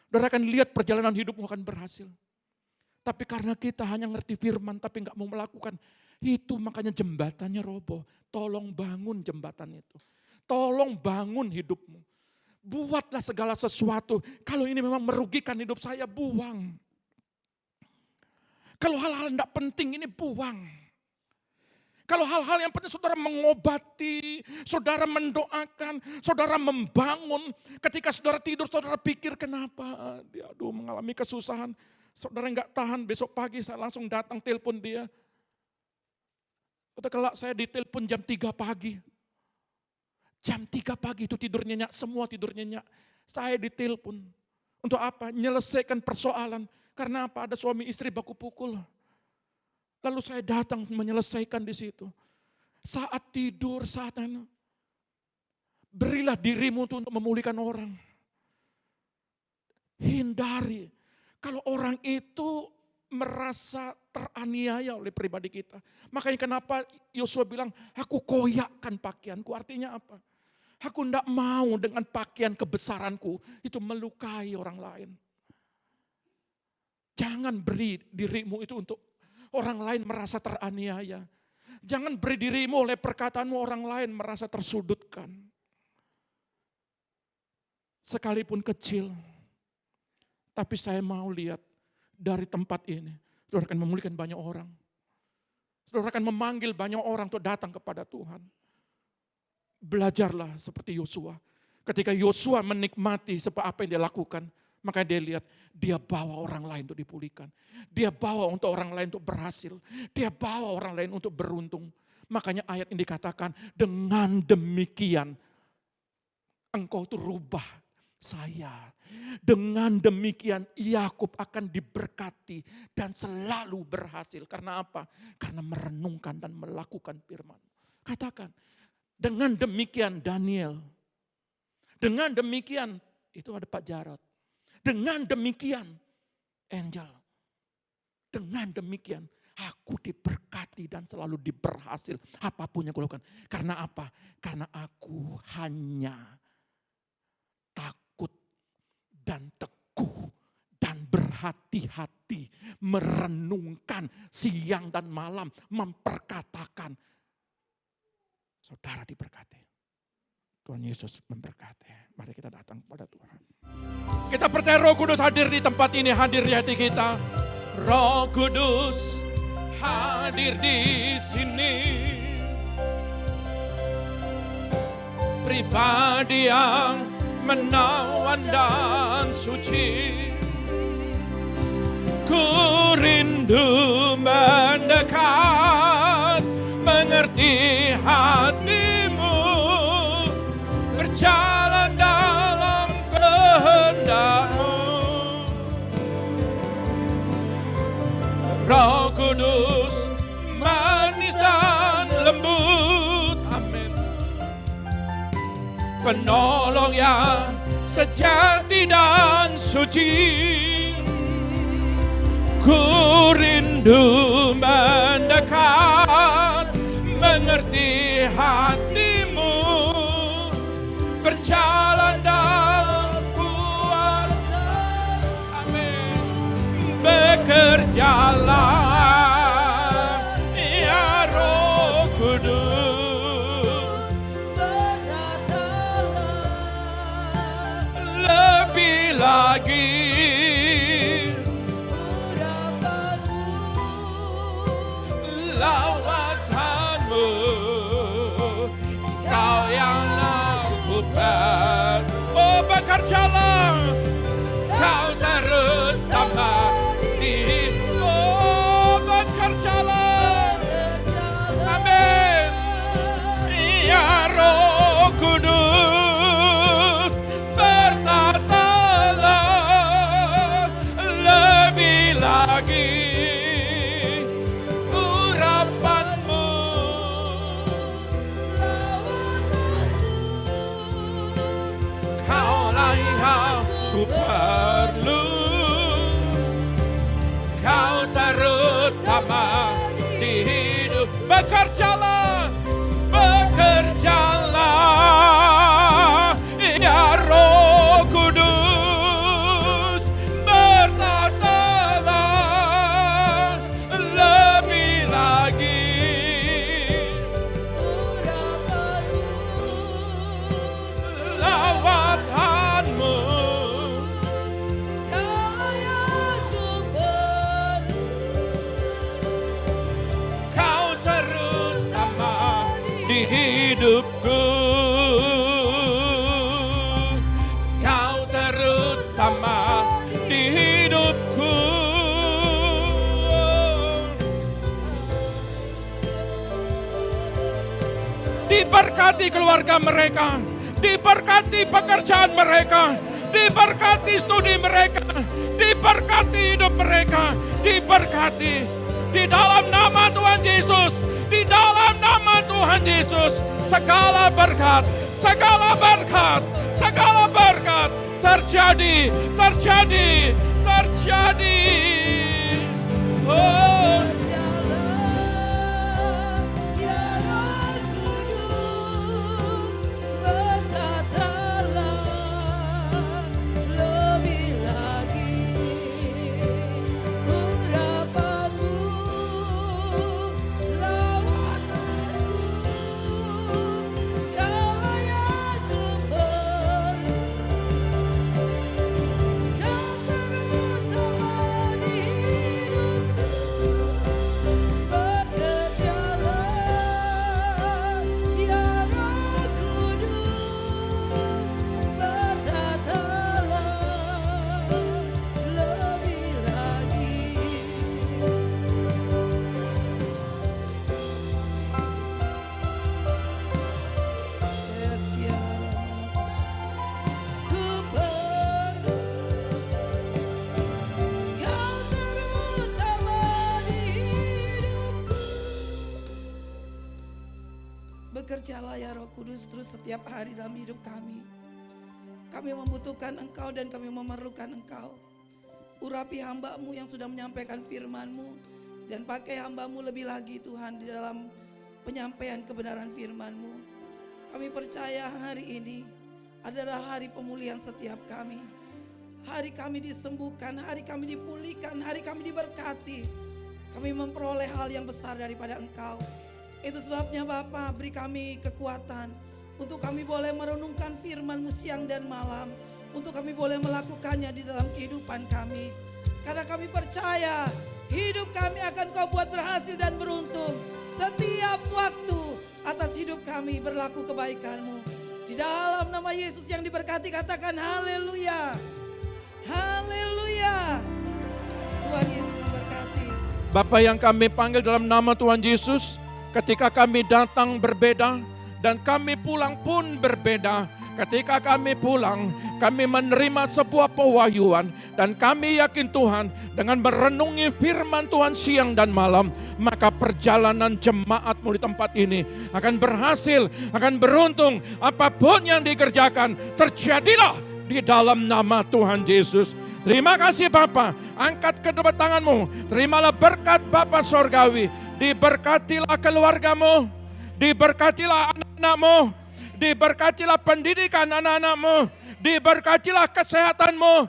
Saudara akan lihat perjalanan hidupmu akan berhasil. Tapi karena kita hanya ngerti firman tapi nggak mau melakukan, itu makanya jembatannya roboh. Tolong bangun jembatan itu. Tolong bangun hidupmu. Buatlah segala sesuatu. Kalau ini memang merugikan hidup saya, buang. Kalau hal-hal tidak penting ini buang. Kalau hal-hal yang penting saudara mengobati, saudara mendoakan, saudara membangun. Ketika saudara tidur, saudara pikir kenapa dia mengalami kesusahan. Saudara nggak tahan, besok pagi saya langsung datang telepon dia. Kalau saya ditelepon jam 3 pagi. Jam 3 pagi itu tidur nyenyak, semua tidur nyenyak. Saya ditelepon. Untuk apa? Menyelesaikan persoalan. Karena apa? Ada suami istri baku pukul. Lalu saya datang menyelesaikan di situ. Saat tidur, berilah dirimu untuk memulihkan orang. Hindari. Kalau orang itu merasa teraniaya oleh pribadi kita. Makanya kenapa Yosua bilang, aku koyakkan pakaianku. Artinya apa? Aku tidak mau dengan pakaian kebesaranku itu melukai orang lain. Jangan beri dirimu itu untuk orang lain merasa teraniaya. Jangan beri dirimu oleh perkataanmu orang lain merasa tersudutkan. Sekalipun kecil. Tapi saya mau lihat dari tempat ini. Saudara akan memulihkan banyak orang. Saudara akan memanggil banyak orang untuk datang kepada Tuhan. Belajarlah seperti Yosua. Ketika Yosua menikmati apa yang dia lakukan. Maka dia lihat, dia bawa orang lain untuk dipulihkan. Dia bawa untuk orang lain untuk berhasil. Dia bawa orang lain untuk beruntung. Makanya ayat ini dikatakan, dengan demikian engkau itu rubah saya. Dengan demikian Yakub akan diberkati dan selalu berhasil. Karena apa? Karena merenungkan dan melakukan firman. Katakan, dengan demikian Daniel. Dengan demikian, itu ada Pak Jarod. Dengan demikian, Angel. Dengan demikian, aku diberkati dan selalu diberhasil. Apapun yang aku lakukan. Karena apa? Karena aku hanya takut dan teguh dan berhati-hati. Merenungkan siang dan malam. Memperkatakan. Saudara diberkati. Tuhan Yesus memberkati. Mari kita datang kepada Tuhan. Kita percaya Roh Kudus hadir di tempat ini, hadir di hati kita. Roh Kudus hadir di sini. Pribadi yang menawan dan suci. Ku rindu mendekat, mengerti hatimu, berjalan dalam kehendak-Mu. Roh Kudus manis dan lembut, amin. Penolong yang sejati dan suci. Ku rindu mendekat, mengerti hatimu, berjalan dalam kuasa, amin. Bekerjalah, ya Roh Kudus, berkatalah lebih lagi. Lawatanmu, Kau yang lakukan. Oh, bekerjalah, Kau terutama di. Oh, bekerjalah, amin. Ya Roh Kudus, bertatalah lebih lagi. Ku perlu Kau terutama di hidup. bekerjalah, bekerjalah, ya Roh Kudus, bertatalah lebih lagi. Lawatanmu, kau terutama di hidupku, kau terutama di hidupku. Diberkati keluarga mereka, diberkati pekerjaan mereka, diberkati studi mereka, diberkati hidup mereka, diberkati di dalam nama Tuhan Yesus, di dalam nama Tuhan Yesus. Segala berkat, segala berkat, segala berkat terjadi, terjadi, terjadi. Oh, bekerjalah ya Roh Kudus terus setiap hari dalam hidup kami. Kami membutuhkan Engkau dan kami memerlukan Engkau. Urapi hamba-Mu yang sudah menyampaikan firman-Mu. Dan pakai hamba-Mu lebih lagi Tuhan di dalam penyampaian kebenaran firman-Mu. Kami percaya hari ini adalah hari pemulihan setiap kami. Hari kami disembuhkan, hari kami dipulihkan, hari kami diberkati. Kami memperoleh hal yang besar daripada Engkau. Itu sebabnya Bapa, beri kami kekuatan untuk kami boleh merenungkan firman-Mu siang dan malam. Untuk kami boleh melakukannya di dalam kehidupan kami. Karena kami percaya hidup kami akan Kau buat berhasil dan beruntung. Setiap waktu atas hidup kami berlaku kebaikan-Mu. Di dalam nama Yesus yang diberkati katakan haleluya. Haleluya. Tuhan Yesus memberkati. Bapa yang kami panggil dalam nama Tuhan Yesus, ketika kami datang berbeda dan kami pulang pun berbeda. Ketika kami pulang, kami menerima sebuah pewahyuan dan kami yakin Tuhan dengan merenungi firman Tuhan siang dan malam, maka perjalanan jemaat-Mu di tempat ini akan berhasil, akan beruntung. Apapun yang dikerjakan, terjadilah di dalam nama Tuhan Yesus. Terima kasih Bapa, angkat kedua tangan-Mu, terimalah berkat Bapa Sorgawi. Diberkatilah keluarga-Mu, diberkatilah anak-anak-Mu, diberkatilah pendidikan anak-anak-Mu, diberkatilah kesehatan-Mu,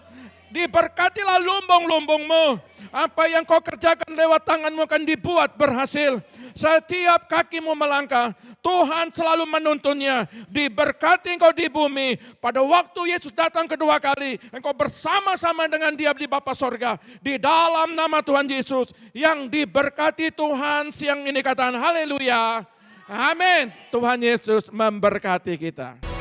diberkatilah lumbung-lumbung-Mu. Apa yang Kau kerjakan lewat tangan-Mu akan dibuat berhasil. Setiap kaki-Mu melangkah, Tuhan selalu menuntunnya. Diberkati Engkau di bumi. Pada waktu Yesus datang kedua kali, Engkau bersama-sama dengan Dia di Bapa Sorga. Di dalam nama Tuhan Yesus yang diberkati Tuhan siang ini katakan haleluya. Amin. Tuhan Yesus memberkati kita.